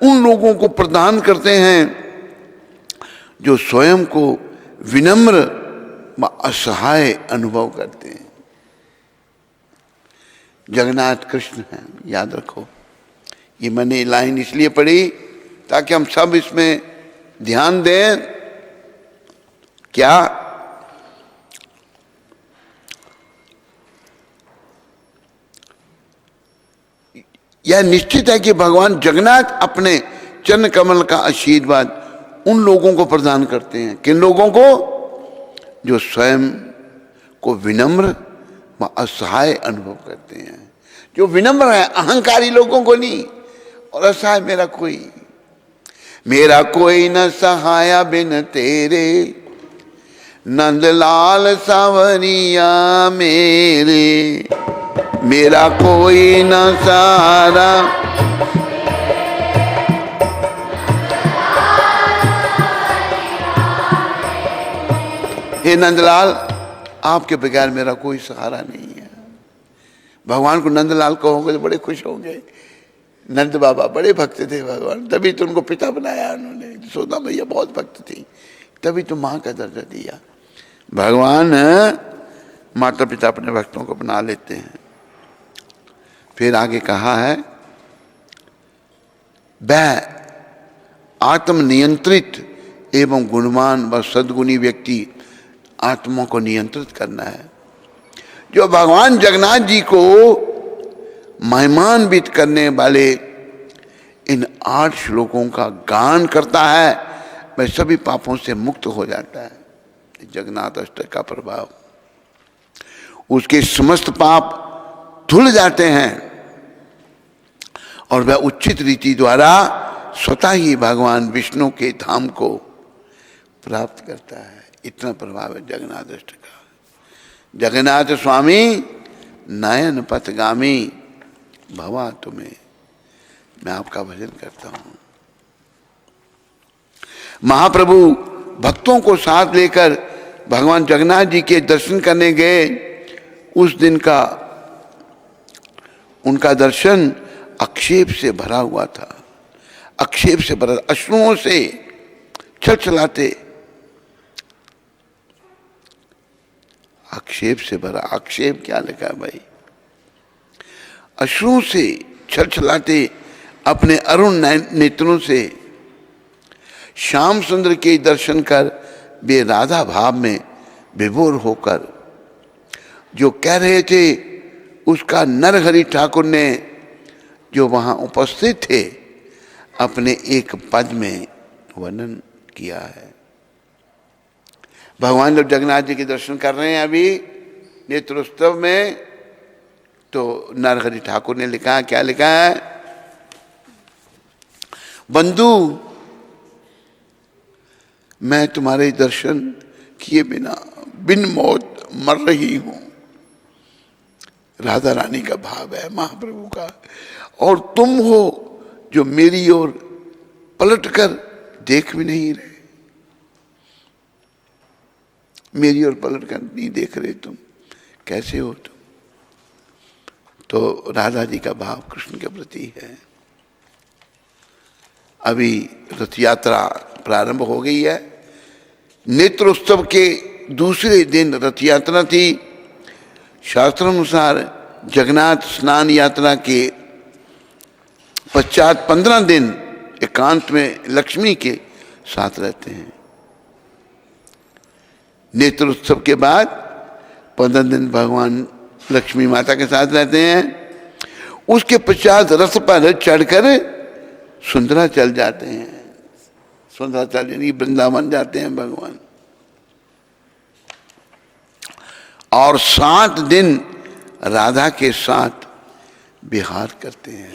उन लोगों को प्रदान करते हैं जो स्वयं को विनम्र व असहाय अनुभव करते हैं। जगन्नाथ कृष्ण हैं, याद रखो। ये मैंने लाइन इसलिए पढ़ी ताकि हम सब इसमें ध्यान दें। क्या यह निश्चित है कि भगवान जगन्नाथ अपने चरण कमल का आशीर्वाद उन लोगों को प्रदान करते हैं। किन लोगों को? जो स्वयं को विनम्र व असहाय अनुभव करते हैं। जो विनम्र है, अहंकारी लोगों को नहीं, और असहाय मेरा कोई न सहाया बिन तेरे, नंदलाल सावरिया मेरे, मेरा कोई न सहारा। हे नंदलाल, आपके बगैर मेरा कोई सहारा नहीं है। भगवान को नंदलाल कहोगे तो बड़े खुश होंगे। नंद बाबा बड़े भक्त थे भगवान, तभी तो उनको पिता बनाया उन्होंने। सोदा मैया बहुत भक्त थी, तभी तो माँ का दर्जा दिया। भगवान माता पिता अपने भक्तों को बना लेते हैं। फिर आगे कहा है, वह आत्म नियंत्रित एवं गुणवान व सद्गुणी व्यक्ति आत्मा को नियंत्रित करना है। जो भगवान जगन्नाथ जी को महिमान्वित करने वाले इन 8 श्लोकों का गान करता है, वह सभी पापों से मुक्त हो जाता है। जगन्नाथ अष्टक का प्रभाव, उसके समस्त पाप धुल जाते हैं और वह उचित रीति द्वारा स्वतः ही भगवान विष्णु के धाम को प्राप्त करता है। इतना प्रभाव है जगन्नाथ अष्टक का। जगन्नाथ स्वामी नयन पथगामी भवा तुम्हें, मैं आपका भजन करता हूं। महाप्रभु भक्तों को साथ लेकर भगवान जगन्नाथ जी के दर्शन करने गए। उस दिन का उनका दर्शन आक्षेप से भरा हुआ था, आक्षेप से भरा, अश्रुओं से छलछलाते, आक्षेप से भरा। आक्षेप क्या लिखा है भाई? अश्रुओं से छलछलाते अपने अरुण नेत्रों से श्याम सुंदर के दर्शन कर वे राधा भाव में विभोर होकर जो कह रहे थे, उसका नरहरि ठाकुर ने जो वहां उपस्थित थे अपने एक पद में वर्णन किया है। भगवान जब जगन्नाथ जी के दर्शन कर रहे हैं अभी नेत्रोत्सव में, तो नरहरि ठाकुर ने लिखा, क्या लिखा है? बंधु, मैं तुम्हारे दर्शन किए बिना बिन मौत मर रही हूं। राधा रानी का भाव है, महाप्रभु का। और तुम हो जो मेरी ओर पलटकर देख भी नहीं रहे, मेरी ओर पलटकर नहीं देख रहे, तुम कैसे हो तुम? तो राधा जी का भाव कृष्ण के प्रति है। अभी रथ यात्रा प्रारंभ हो गई है। नेत्रोत्सव के दूसरे दिन रथ यात्रा थी। शास्त्रानुसार जगन्नाथ स्नान यात्रा के पश्चात 15 दिन एकांत में लक्ष्मी के साथ रहते हैं। नेत्रोत्सव के बाद 15 दिन भगवान लक्ष्मी माता के साथ रहते हैं। उसके पश्चात रथ पर चढ़कर सुंदराचल जाते हैं। सुंदराचल यानी वृंदावन जाते हैं भगवान। और 7 दिन राधा के साथ विहार करते हैं।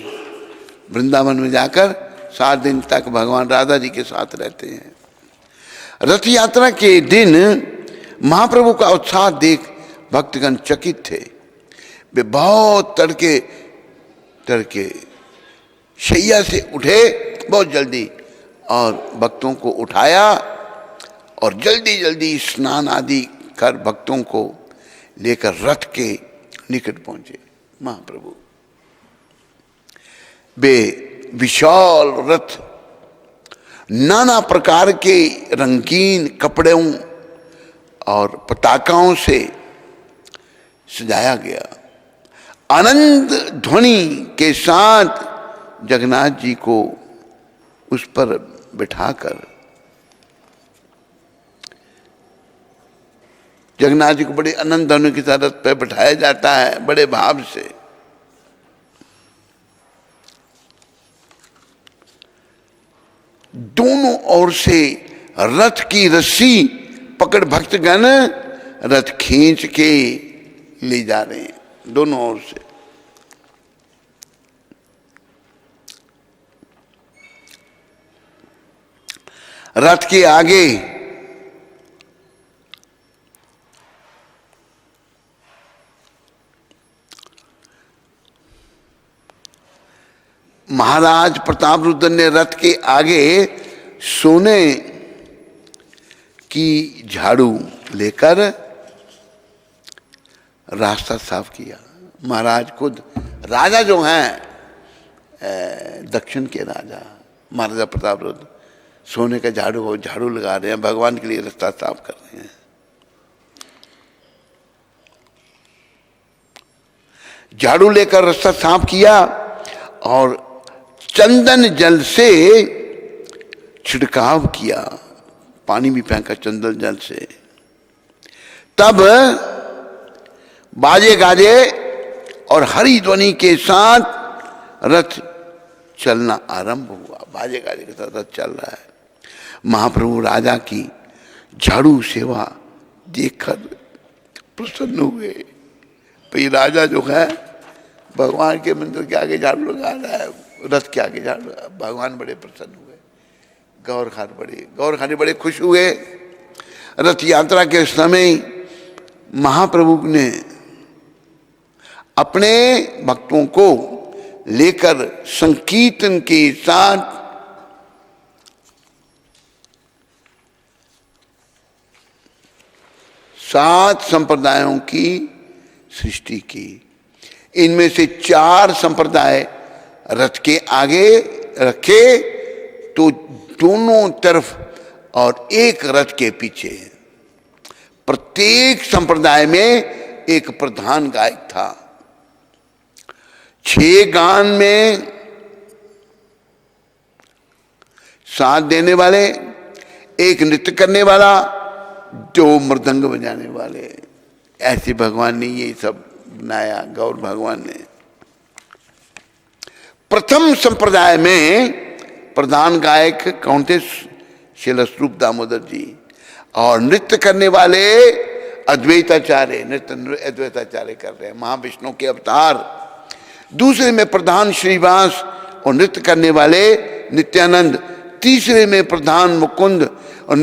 वृंदावन में जाकर 7 दिन तक भगवान राधा जी के साथ रहते हैं। रथ यात्रा के दिन महाप्रभु का उत्साह देख भक्तगण चकित थे। वे बहुत तड़के शैया से उठे बहुत जल्दी और भक्तों को उठाया और जल्दी जल्दी स्नान आदि कर भक्तों को लेकर रथ के निकट पहुंचे। महाप्रभु वे विशाल रथ नाना प्रकार के रंगीन कपड़ों और पताकाओं से सजाया गया। आनंद ध्वनि के साथ जगन्नाथ जी को उस पर बिठाकर जगन्नाथ जी को बड़े आनंद ध्वनि के साथ रथ पर बिठाया जाता है, बड़े भाव से। दोनों ओर से रथ की रस्सी पकड़ भक्तगण रथ खींच के ले जा रहे हैं, दोनों ओर से। रथ के आगे महाराज प्रतापरुद्र ने रथ के आगे सोने की झाड़ू लेकर रास्ता साफ किया। महाराज खुद, राजा जो हैं दक्षिण के राजा महाराजा प्रतापरुद्र, सोने का झाड़ू लगा रहे हैं, भगवान के लिए रास्ता साफ कर रहे हैं। झाड़ू लेकर रास्ता साफ किया और चंदन जल से छिड़काव किया, पानी भी फेंका चंदन जल से। तब बाजे गाजे और हरी ध्वनि के साथ रथ चलना आरंभ हुआ। बाजे गाजे के साथ रथ चल रहा है। महाप्रभु राजा की झाड़ू सेवा देखकर प्रसन्न हुए। भाई राजा जो है भगवान के मंदिर के आगे झाड़ू लगा रहा है, रथ के आगे झाड़ू। भगवान बड़े प्रसन्न हुए, गौरखानी बड़े खुश हुए। रथ यात्रा के समय महाप्रभु ने अपने भक्तों को लेकर संकीर्तन के साथ सात संप्रदायों की सृष्टि की। इनमें से 4 संप्रदाय रथ के आगे रखे तो दोनों तरफ और एक रथ के पीछे। प्रत्येक संप्रदाय में एक प्रधान गायक था। 6 गान में साथ देने वाले, एक नृत्य करने वाला, 2 मृदंग बजाने वाले। ऐसे भगवान ने ये सब बनाया, गौर भगवान ने। प्रथम संप्रदाय में प्रधान गायक कौन थे? श्रील स्वरूप दामोदर जी। और नृत्य करने वाले अद्वैताचार्य, नृत्य अद्वैताचार्य कर रहे हैं, महाविष्णु के अवतार। दूसरे में प्रधान श्रीवास और नृत्य करने वाले नित्यानंद। तीसरे में प्रधान मुकुंद और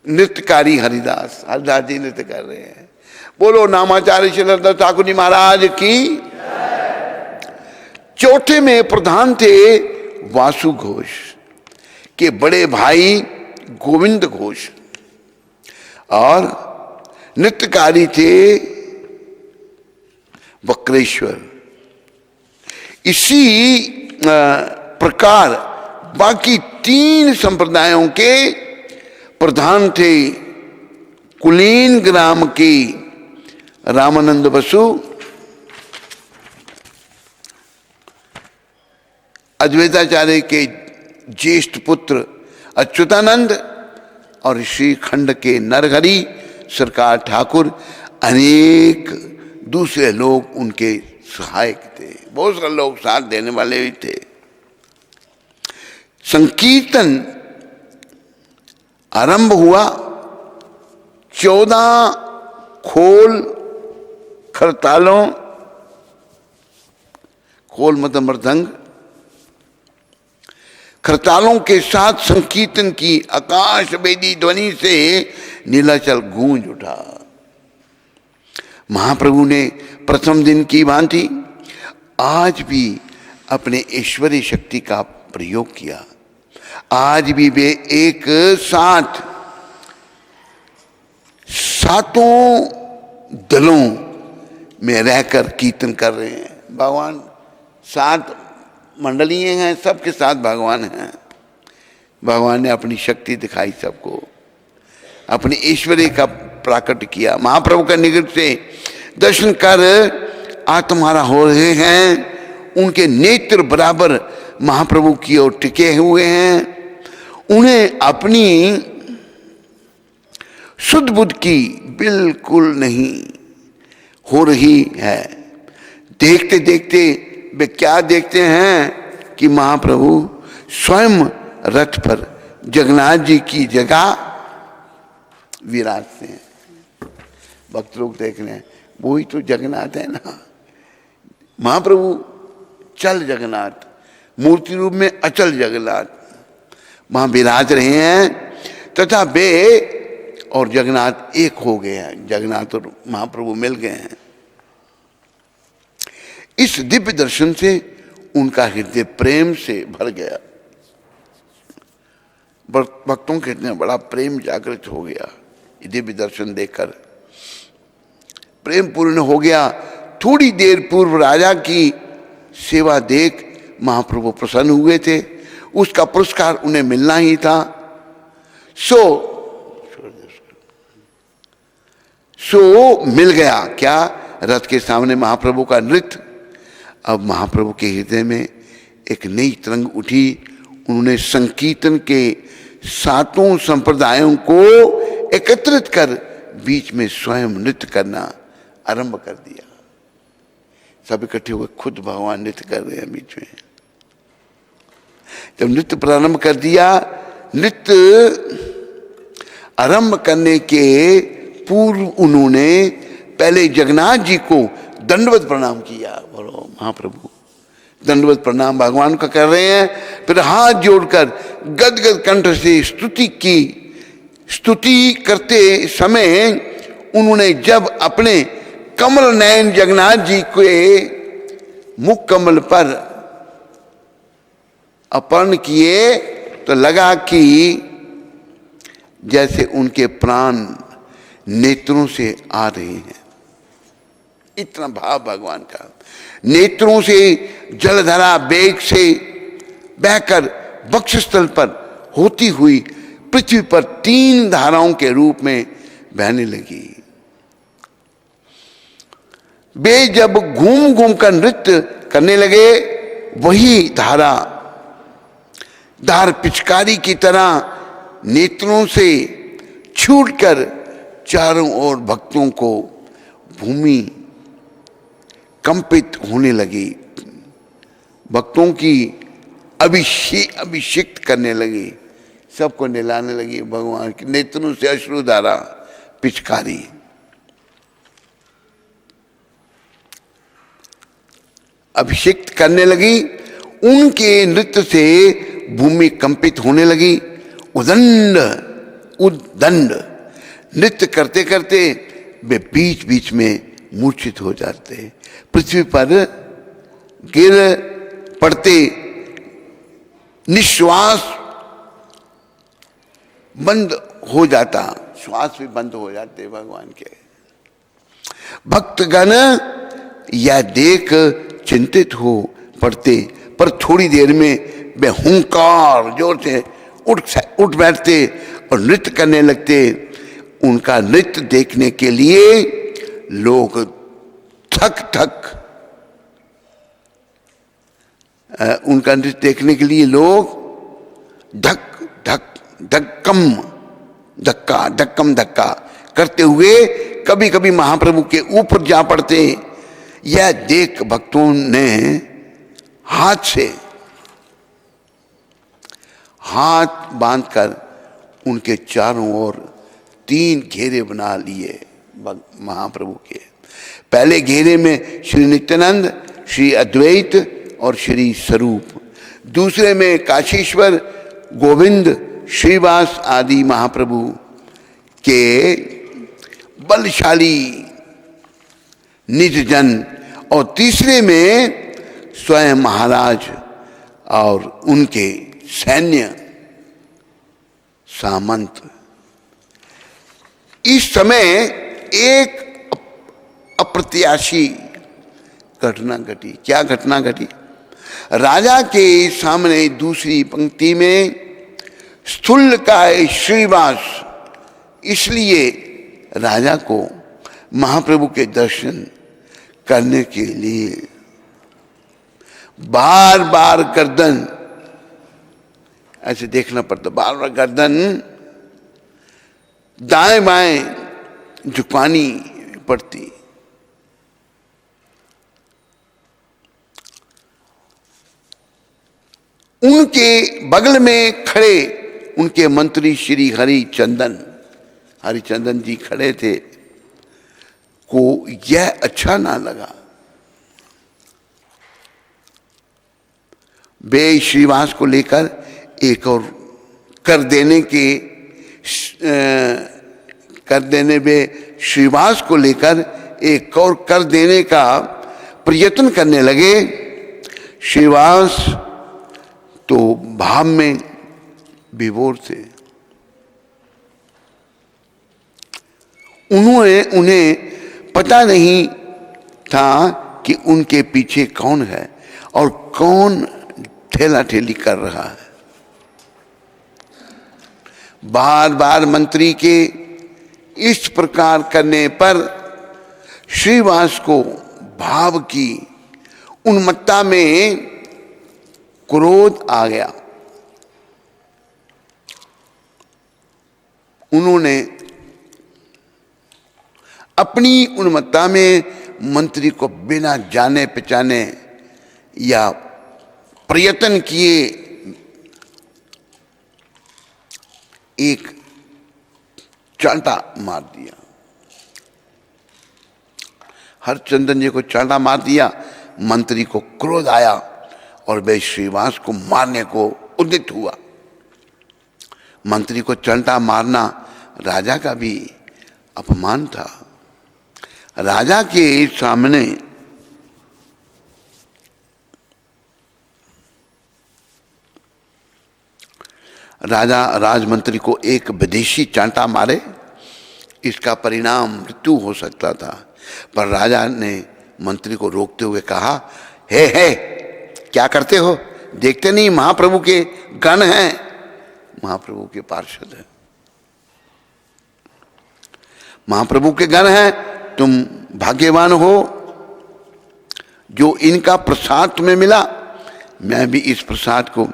नृत्यकारी हरिदास। हरिदास जी नृत्य कर रहे हैं। बोलो नामाचार्य श्री हरिदास ठाकुर जी महाराज की। चौथे में प्रधान थे वासु घोष के बड़े भाई गोविंद घोष और नृत्यकारी थे वक्रेश्वर। इसी प्रकार बाकी 3 संप्रदायों के प्रधान थे कुलीन ग्राम के रामानंद बसु, अद्वैताचार्य के ज्येष्ठ पुत्र अच्युतानंद और श्रीखंड के नरहरि सरकार ठाकुर। अनेक दूसरे लोग उनके सहायक थे, बहुत सारे लोग साथ देने वाले भी थे। संकीर्तन आरंभ हुआ। 14 खोल खरतालों, खोल मतलब मृदंग, खरतालों के साथ संकीर्तन की आकाश वेदी ध्वनि से नीलाचल गूंज उठा। महाप्रभु ने प्रथम दिन की भांति आज भी अपने ईश्वरीय शक्ति का प्रयोग किया। आज भी वे एक साथ 7 दलों में रहकर कीर्तन कर रहे हैं। भगवान 7 मंडलियां हैं, सबके साथ भगवान हैं। भगवान ने अपनी शक्ति दिखाई सबको, अपनी ऐश्वर्य का प्राकट किया। महाप्रभु का निकट से दर्शन कर आत्मारा हो रहे हैं, उनके नेत्र बराबर महाप्रभु की ओर टिके हुए हैं। उन्हें अपनी शुद्ध बुद्ध की बिल्कुल नहीं हो रही है। देखते देखते वे क्या देखते हैं कि महाप्रभु स्वयं रथ पर जगन्नाथ जी की जगह विराजते हैं। भक्त लोग देख रहे हैं, वही तो जगन्नाथ है ना। महाप्रभु चल जगन्नाथ, मूर्ति रूप में अचल जगन्नाथ वहां विराज रहे हैं, तथा वे और जगन्नाथ एक हो गए हैं। जगन्नाथ और महाप्रभु मिल गए हैं। इस दिव्य दर्शन से उनका हृदय प्रेम से भर गया। भक्तों के इतना बड़ा प्रेम जागृत हो गया, दिव्य दर्शन देखकर प्रेम पूर्ण हो गया। थोड़ी देर पूर्व राजा की सेवा देख महाप्रभु प्रसन्न हुए थे, उसका पुरस्कार उन्हें मिलना ही था। सो मिल गया क्या? रथ के सामने महाप्रभु का नृत्य। अब महाप्रभु के हृदय में एक नई तरंग उठी। उन्होंने संकीर्तन के सातों संप्रदायों को एकत्रित कर बीच में स्वयं नृत्य करना आरंभ कर दिया। सब इकट्ठे हुए, खुद भगवान नृत्य कर रहे हैं बीच में। जब नृत्य प्रारंभ कर दिया, नृत्य आरंभ करने के पूर्व उन्होंने पहले जगन्नाथ जी को दंडवत प्रणाम किया। बोलो महाप्रभु दंडवत प्रणाम भगवान का कर रहे हैं। फिर हाथ जोड़कर गदगद कंठ से स्तुति की। स्तुति करते समय उन्होंने जब अपने कमल नयन जगन्नाथ जी के मुख कमल पर अर्पण किए तो लगा कि जैसे उनके प्राण नेत्रों से आ रहे हैं। इतना भाव भगवान का। नेत्रों से जलधारा वेग से बहकर वक्षस्थल पर होती हुई पृथ्वी पर 3 धाराओं के रूप में बहने लगी। वे जब घूम घूम कर नृत्य करने लगे, वही धार पिचकारी की तरह नेत्रों से छूटकर चारों ओर भक्तों को भूमि कंपित होने लगी। भक्तों की अभिषेक करने लगी, सबको नहलाने लगी। भगवान के नेत्रों से अश्रुधारा पिचकारी। अभिषेक करने लगी। उनके नृत्य से भूमि कंपित होने लगी। उद्दंड नृत्य करते करते वे बीच बीच में मूर्छित हो जाते, पृथ्वी पर गिर पड़ते, निश्वास बंद हो जाता, श्वास भी बंद हो जाते भगवान के। भक्तगण यह देख चिंतित हो पड़ते, पर थोड़ी देर में वे हुंकार जोर से उठ बैठते और नृत्य करने लगते। उनका नृत्य देखने के लिए लोग उनका नृत्य देखने के लिए लोग धक्का करते हुए कभी कभी महाप्रभु के ऊपर जा पड़ते। यह देख भक्तों ने हाथ बांधकर उनके चारों ओर 3 घेरे बना लिए महाप्रभु के। पहले घेरे में श्री नित्यानंद, श्री अद्वैत और श्री स्वरूप। दूसरे में काशीश्वर, गोविंद, श्रीवास आदि महाप्रभु के बलशाली निज जन। और तीसरे में स्वयं महाराज और उनके सैन्य सामंत। इस समय एक अप्रत्याशी घटना घटी। क्या घटना घटी? राजा के सामने दूसरी पंक्ति में स्थूलकाय श्रीवास। इसलिए राजा को महाप्रभु के दर्शन करने के लिए बार बार गर्दन ऐसे देखना पड़ता, बार बार गर्दन दाएं बाएं झुकानी पड़ती। उनके बगल में खड़े उनके मंत्री श्री हरिचंदन जी खड़े थे, को यह अच्छा ना लगा। वे श्रीवास को लेकर एक और कर देने वे श्रीवास को लेकर एक और कर देने का प्रयत्न करने लगे। श्रीवास तो भाव में विभोर थे। उन्हें पता नहीं था कि उनके पीछे कौन है और कौन ठेला ठेली कर रहा है। बार बार मंत्री के इस प्रकार करने पर श्रीवास को भाव की उन्मत्ता में क्रोध आ गया। उन्होंने अपनी उन्मत्ता में मंत्री को बिना जाने पहचाने या प्रयत्न किए एक चांटा मार दिया। हरिचंदन जी को चांटा मार दिया। मंत्री को क्रोध आया और वे श्रीवास को मारने को उद्यत हुआ। मंत्री को चांटा मारना राजा का भी अपमान था। राजा के सामने राजा राजमंत्री को एक विदेशी चांटा मारे, इसका परिणाम मृत्यु हो सकता था। पर राजा ने मंत्री को रोकते हुए कहा, हे क्या करते हो? देखते नहीं महाप्रभु के गण हैं, महाप्रभु के पार्षद हैं, महाप्रभु के गण हैं। तुम भाग्यवान हो जो इनका प्रसाद तुम्हें मिला। मैं भी इस प्रसाद को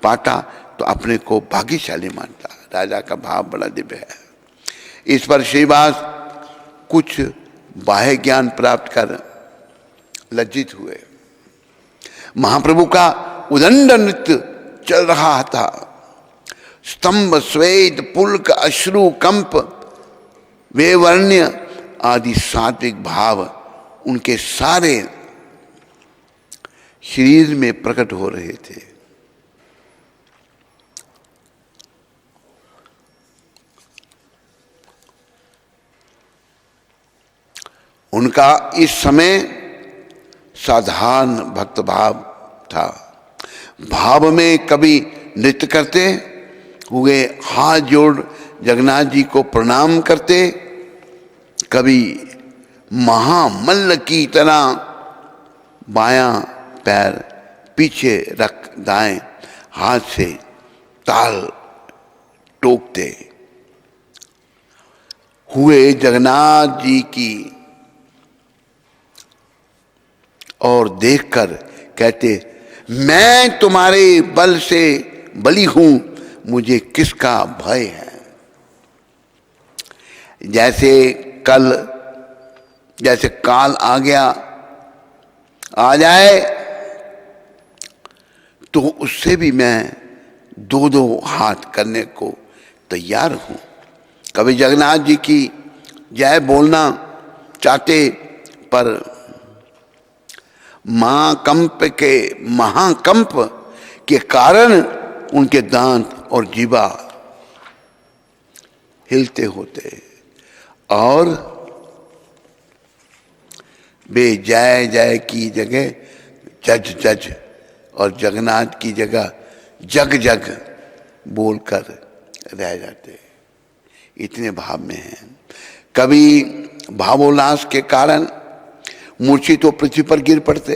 पाता तो अपने को भाग्यशाली मानता। राजा का भाव बड़ा दिव्य है। इस पर श्रीवास कुछ बाह्य ज्ञान प्राप्त कर लज्जित हुए। महाप्रभु का उदंड नृत्य चल रहा था। स्तंभ, स्वेद, पुलक, अश्रु, कंप, वेवर्ण्य आदि सात्विक भाव उनके सारे शरीर में प्रकट हो रहे थे। उनका इस समय साधारण भक्त भाव था। भाव में कभी नृत्य करते हुए हाथ जोड़ जगन्नाथ जी को प्रणाम करते, कभी महामल्ल की तरह बायां पैर पीछे रख दाएं हाथ से ताल टोकते हुए जगन्नाथ जी की और देखकर कहते, मैं तुम्हारे बल से बली हूं, मुझे किसका भय है। जैसे काल आ गया आ जाए तो उससे भी मैं दो दो हाथ करने को तैयार हूं। कभी जगन्नाथ जी की जय बोलना चाहते पर महाकंप के कारण उनके दांत और जीवा हिलते होते और वे जय जय की जगह जज जज और जगन्नाथ की जगह जग जग बोलकर रह जाते। इतने भाव में हैं। कभी भावोल्लास के कारण मूर्छित तो पृथ्वी पर गिर पड़ते।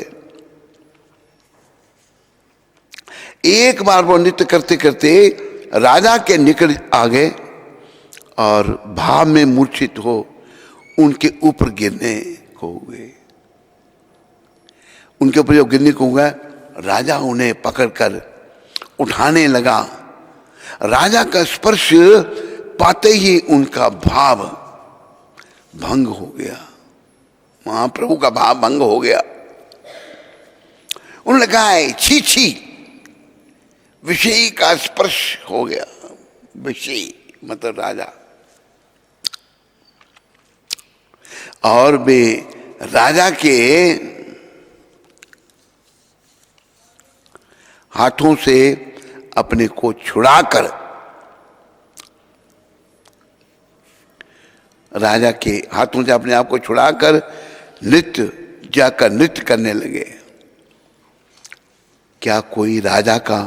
एक बार वो नृत्य करते करते राजा के निकट आ गए और भाव में मूर्छित हो उनके ऊपर गिरने को हुए। उनके ऊपर जब गिरने को हुआ, राजा उन्हें पकड़कर उठाने लगा। राजा का स्पर्श पाते ही उनका भाव भंग हो गया, महाप्रभु का भाव भंग हो गया। उन्होंने कहा छी छी, विषय का स्पर्श हो गया। विषय मतलब राजा, और वे राजा के हाथों से अपने को छुड़ाकर राजा के हाथों से अपने आप को छुड़ाकर नृत्य करने लगे। क्या कोई राजा का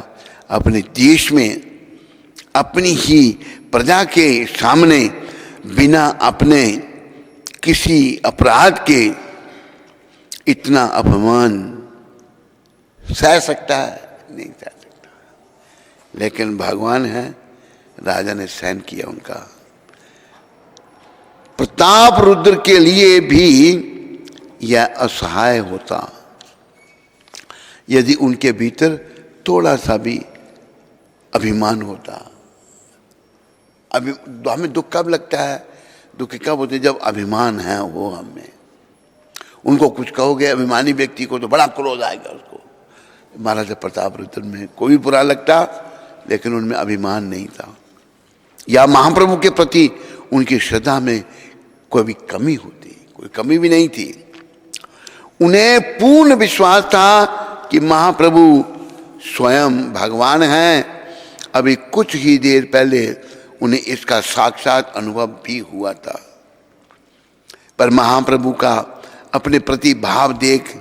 अपने देश में अपनी ही प्रजा के सामने बिना अपने किसी अपराध के इतना अपमान सह सकता है? नहीं सह सकता। लेकिन भगवान है, राजा ने सहन किया उनका। प्रताप रुद्र के लिए भी यह असहाय होता यदि उनके भीतर थोड़ा सा भी अभिमान होता। हमें दुख कब लगता है? दुख कब होते? जब अभिमान है वो हमें। उनको कुछ कहोगे अभिमानी व्यक्ति को तो बड़ा क्रोध आएगा उसको। महाराजा प्रताप रुद्र में कोई बुरा लगता, लेकिन उनमें अभिमान नहीं था, या महाप्रभु के प्रति उनकी श्रद्धा में कोई भी कमी होती, कोई कमी भी नहीं थी। उन्हें पूर्ण विश्वास था कि महाप्रभु स्वयं भगवान हैं। अभी कुछ ही देर पहले उन्हें इसका साक्षात अनुभव भी हुआ था। पर महाप्रभु का अपने प्रति भाव देख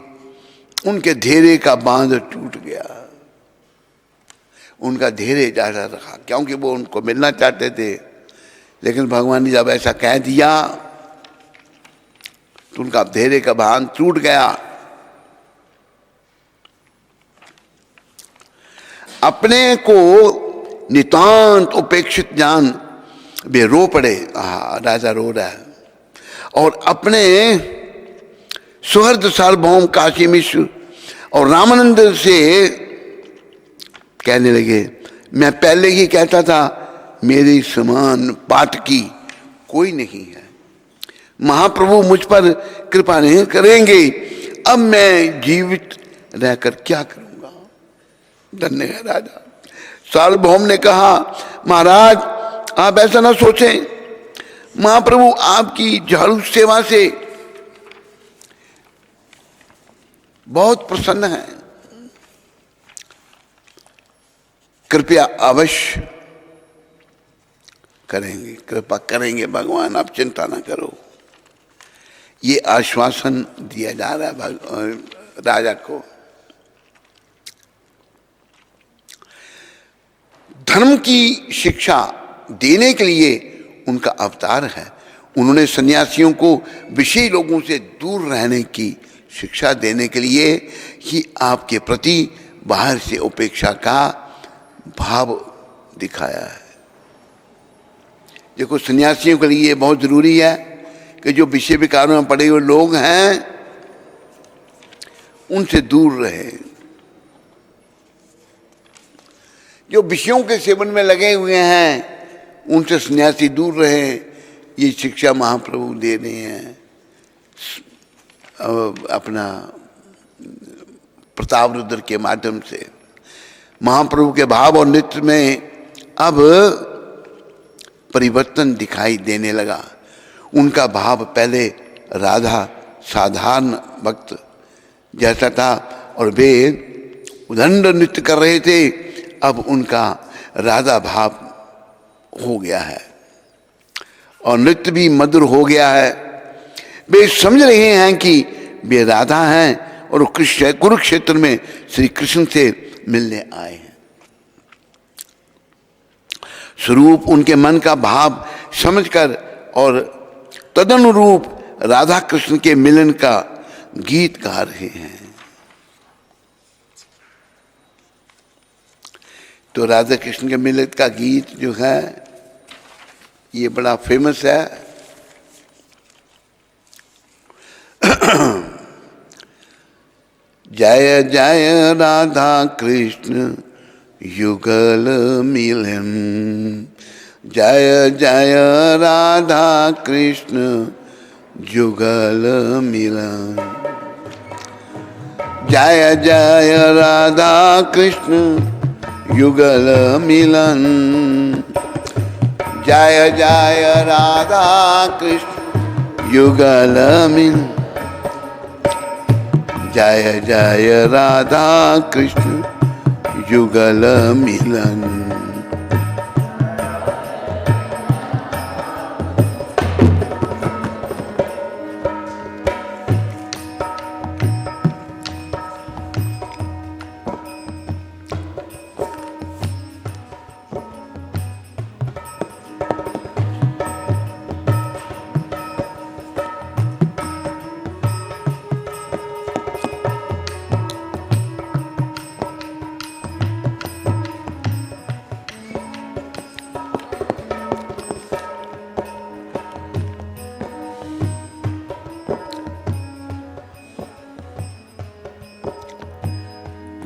उनके धैर्य का बांध टूट गया। उनका धैर्य ज्यादा रहा, क्योंकि वो उनको मिलना चाहते थे। लेकिन भगवान ने जब ऐसा कह दिया तो उनका धैर्य का बांध टूट गया। अपने को नितांत उपेक्षित जान वे रो पड़े। राजा रो रहा है और अपने सुहृद सार्वभौम काशी मिश्र और रामानंद से कहने लगे, मैं पहले ही कहता था मेरे समान पाटकी कोई नहीं है। महाप्रभु मुझ पर कृपा नहीं करेंगे, अब मैं जीवित रहकर क्या करूंगा। धन्य है राजा। सार्वभौम ने कहा, महाराज आप ऐसा ना सोचें, महाप्रभु आपकी झाड़ू सेवा से बहुत प्रसन्न है। कृपया अवश्य करेंगे, कृपा करेंगे भगवान, आप चिंता ना करो। ये आश्वासन दिया जा रहा है राजा को। धर्म की शिक्षा देने के लिए उनका अवतार है। उन्होंने सन्यासियों को विषयी लोगों से दूर रहने की शिक्षा देने के लिए ही आपके प्रति बाहर से उपेक्षा का भाव दिखाया है। देखो, सन्यासियों के लिए बहुत जरूरी है कि जो विषय विकारों में पड़े हुए लोग हैं उनसे दूर रहे। जो विषयों के सेवन में लगे हुए हैं उनसे सन्यासी दूर रहे। ये शिक्षा महाप्रभु दे रहे हैं अपना प्रताप रुद्र के माध्यम से। महाप्रभु के भाव और नृत्य में अब परिवर्तन दिखाई देने लगा। उनका भाव पहले राधा साधारण भक्त जैसा था और वे उदंड नृत्य कर रहे थे, अब उनका राधा भाव हो गया है और नृत्य भी मधुर हो गया है। वे समझ रहे हैं कि वे राधा हैं और कुरुक्षेत्र में श्री कृष्ण से मिलने आए हैं। स्वरूप उनके मन का भाव समझकर और तदनुरूप राधा कृष्ण के मिलन का गीत गा रहे हैं। तो राधा कृष्ण के मिलन का गीत जो है ये बड़ा फेमस है। जय जय राधा कृष्ण युगल मिलन, जय जय राधा कृष्ण युगल मिलन, जय जय राधा कृष्ण युगल मिलन, जय जय राधा कृष्ण युगल मिलन, जय जय राधा कृष्ण युगल मिलन।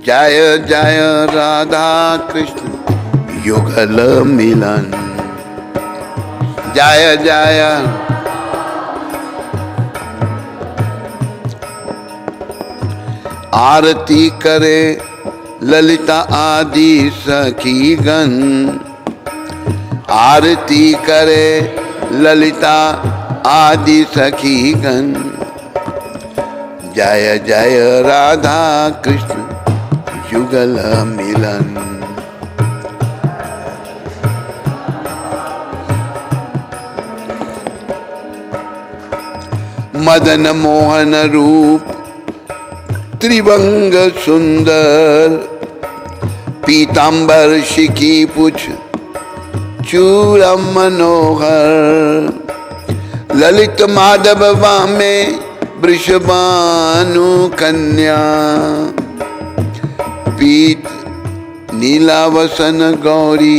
जय जय राधा कृष्ण युगल मिलन, जय जय आरती करे ललिता आदि सखी गण, आरती करे ललिता आदि सखी गण, जय जय राधा कृष्ण युगल मिलन। मदन मोहन रूप त्रिभंग सुंदर, पीतांबर शिखी पुछ चूरम मनोहर, ललित माधव वामे वृषभानु कन्या, पीत नीलावसन गौरी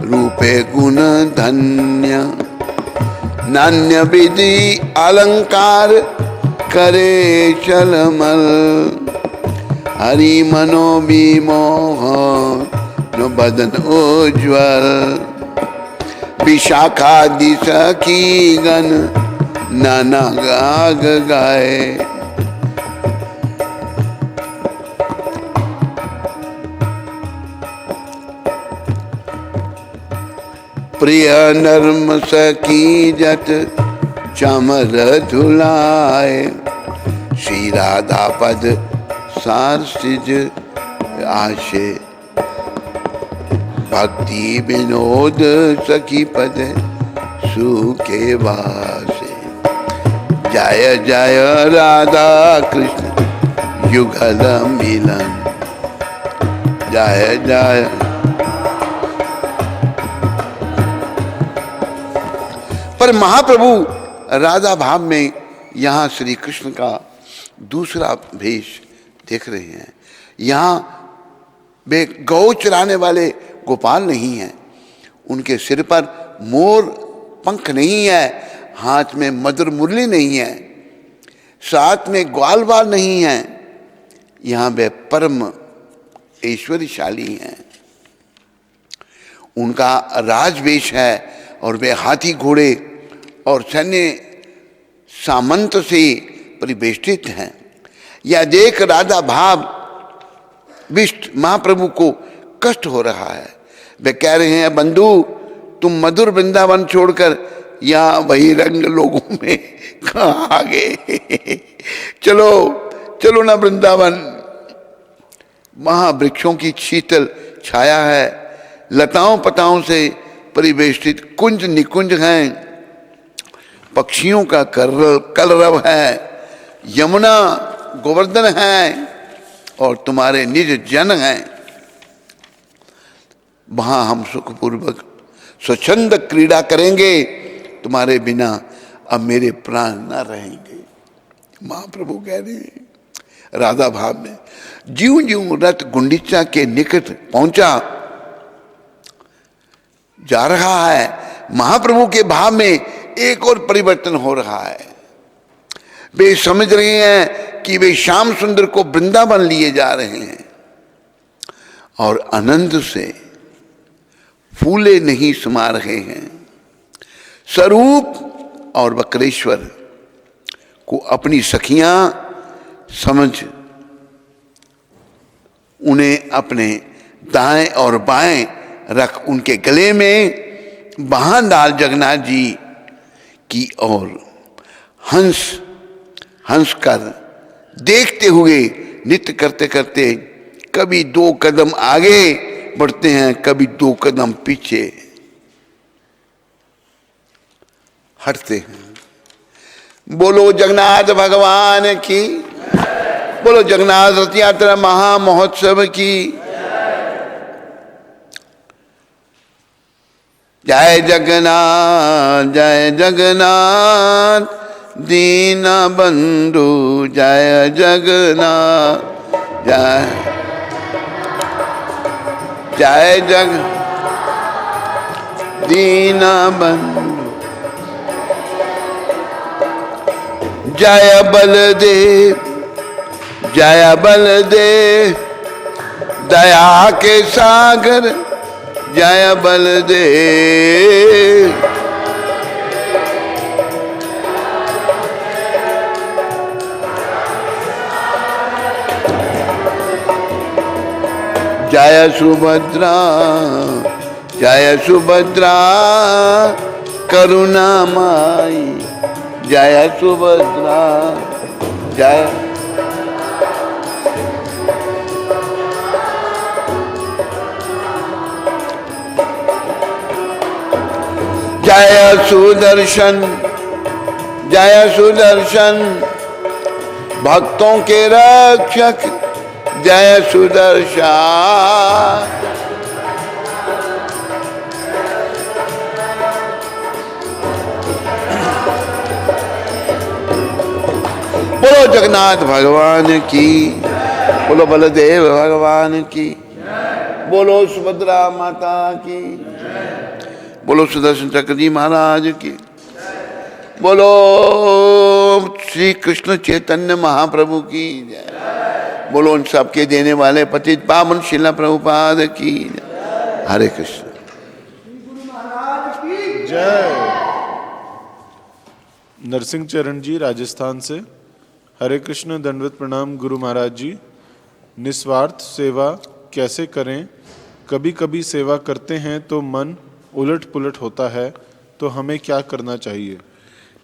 रूपे गुण धन्य, नान्य विधि अलंकार करे चलमल, हरि मनो विमोह न बदन उज्ज्वल, विशाखादि सखी गण नाना गाग गाए, प्रिय नर्म सखी जट चमर धुलाए, श्री राधा पद सार सिज आशे, भक्ति विनोद सखी पद सुखे वासे, जय जय राधा कृष्ण युगल मिलन, जय जय। पर महाप्रभु राधा भाव में यहाँ श्री कृष्ण का दूसरा भेष देख रहे हैं। यहाँ वे गौ चराने वाले गोपाल नहीं हैं, उनके सिर पर मोर पंख नहीं है, हाथ में मधुर मुरली नहीं है, साथ में ग्वाल बाल नहीं है। यहाँ वे परम ऐश्वर्यशाली हैं, उनका राजवेश है और वे हाथी घोड़े और सैन्य सामंत से परिवेष्टित हैं। यह देख राधा भाव विष्ट महाप्रभु को कष्ट हो रहा है। वे कह रहे हैं, बंधु तुम मधुर वृंदावन छोड़कर यहाँ वही रंग लोगों में कहाँ आ गए? चलो चलो ना वृंदावन, वहाँ वृक्षों की शीतल छाया है, लताओं पताओं से परिवेष्टित कुंज निकुंज हैं, पक्षियों का कलरव है, यमुना गोवर्धन है और तुम्हारे निज जन हैं। वहां हम सुखपूर्वक स्वच्छंद क्रीड़ा करेंगे, तुम्हारे बिना अब मेरे प्राण न रहेंगे। महाप्रभु कह रहे हैं, राधा भाव में। ज्यों ज्यों रथ गुंडीचा के निकट पहुंचा जा रहा है, महाप्रभु के भाव में एक और परिवर्तन हो रहा है। वे समझ रहे हैं कि वे श्याम सुंदर को वृंदावन लिए जा रहे हैं और आनंद से फूले नहीं समा रहे हैं। स्वरूप और वक्रेश्वर को अपनी सखियां समझ उन्हें अपने दाएं और बाएं रख उनके गले में बांह डाल जगन्नाथ जी की ओर हंस हंस कर देखते हुए नृत्य करते करते कभी 2 कदम आगे बढ़ते हैं, कभी 2 कदम पीछे हटते हैं। बोलो जगन्नाथ भगवान की, बोलो जगन्नाथ रथ यात्रा महा महोत्सव की जय जगन्नाथ, जय जगन्नाथ दीन बंधु, जय जगन्नाथ, जय जय जग दीन बंधु, जय बलदेव, जय बलदेव दया के सागर, जय बलदेव। जय सुभद्रा, जय सुभद्रा करुणा माई, जय सुभद्रा, जय जय सुदर्शन, जय सुदर्शन भक्तों के रक्षक, जय सुदर्शन। बोलो जगन्नाथ भगवान की, बोलो बलदेव भगवान की, बोलो सुभद्रा माता की, बोलो सुदर्शन चक्र जी महाराज की, बोलो श्री कृष्ण चैतन्य महाप्रभु की जय, बोलो उन सबके देने वाले पतित पावन शिला प्रभुपाद की जय। हरे कृष्ण। जय। नरसिंह चरण जी राजस्थान से, हरे कृष्ण, दंडवत प्रणाम गुरु महाराज जी। निस्वार्थ सेवा कैसे करें? कभी कभी सेवा करते हैं तो मन उलट पुलट होता है, तो हमें क्या करना चाहिए?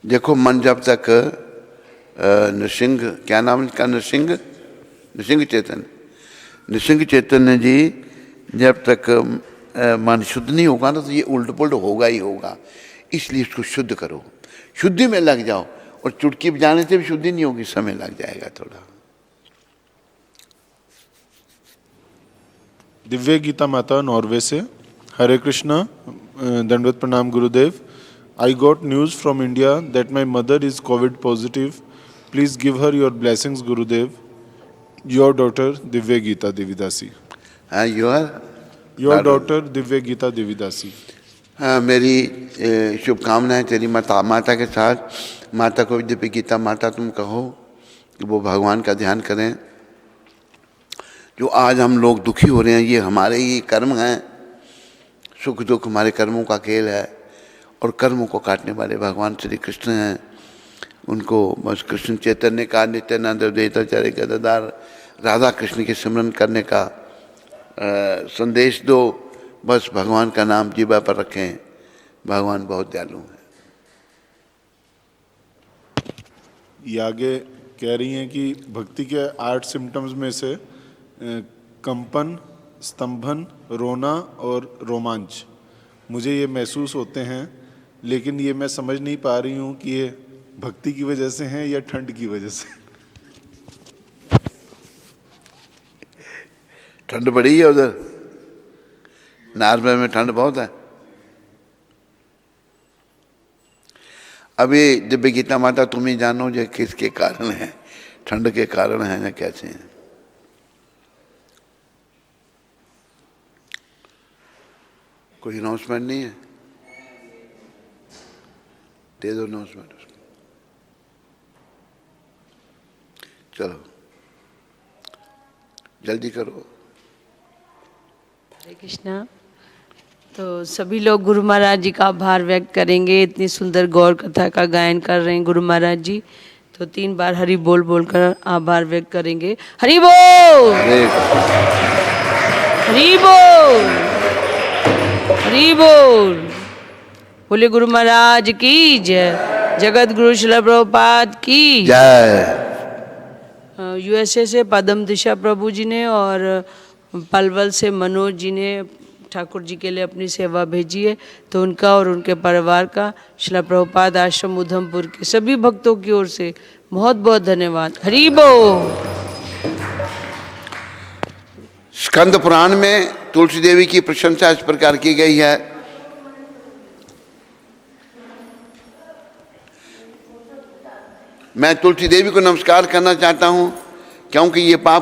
देखो, मन जब तक नरसिंह, क्या नाम इसका, नरसिंह, नरसिंह चैतन्य, नरसिंह चैतन्य जी जब तक मन शुद्ध नहीं होगा ना, तो ये उल्ट पुलट होगा ही होगा। इसलिए इसको शुद्ध करो, शुद्धि में लग जाओ, और चुटकी बजाने से भी शुद्धि नहीं होगी, समय लग जाएगा थोड़ा। दिव्य गीता माता नॉर्वे से, हरे कृष्णा, दंडवत प्रणाम गुरुदेव। I got news from India that my mother is COVID positive. Please give her your blessings, Gurudev. Your daughter Divya Geeta Devidasi. Your daughter Divya Geeta Devidasi. मेरी शुभकामनाएं तेरी माता के साथ। माता को दिव्य गीता माता तुम कहो कि वो भगवान का ध्यान करें। जो आज हम लोग दुखी हो रहे हैं, ये हमारे ही कर्म हैं। सुख दुख हमारे कर्मों का खेल है, और कर्मों को काटने वाले भगवान श्री कृष्ण हैं। उनको बस कृष्ण चैतन्य का, नित्यानंद द्वैताचार्य गदाधर राधा कृष्ण के सिमरन करने का संदेश दो। बस भगवान का नाम जीवा पर रखें, भगवान बहुत दयालु हैं। ये आगे कह रही हैं कि भक्ति के 8 सिम्टम्स में से कंपन, स्तंभन, रोना और रोमांच मुझे ये महसूस होते हैं, लेकिन ये मैं समझ नहीं पा रही हूँ कि ये भक्ति की वजह से हैं या ठंड की वजह से। ठंड बड़ी है उधर, नार्वे में ठंड बहुत है। अभी दिव्य गीता माता तुम ही जानो जो किसके कारण है। ठंड के कारण है या कैसे हैं। कोई अनाउंसमेंट नहीं है, दे दो अनाउंसमेंट। चलो जल्दी करो। हरे कृष्णा। तो सभी लोग गुरु महाराज जी का आभार व्यक्त करेंगे, इतनी सुंदर गौर कथा का गायन कर रहे हैं गुरु महाराज जी। तो 3 बार हरि बोल बोलकर आभार व्यक्त करेंगे। हरि बोल, हरे हरि बोल, हरि बोल। बोले गुरु महाराज की जय, जगत गुरु श्रील प्रभुपाद की जय। यूएसए से पदम दिशा प्रभु जी ने और पलवल से मनोज जी ने ठाकुर जी के लिए अपनी सेवा भेजी है, तो उनका और उनके परिवार का श्रील प्रभुपाद आश्रम उधमपुर के सभी भक्तों की ओर से बहुत बहुत धन्यवाद। हरि बोल। स्कंद पुराण में तुलसी देवी की प्रशंसा इस प्रकार की गई है। मैं तुलसी देवी को नमस्कार करना चाहता हूं, क्योंकि ये पाप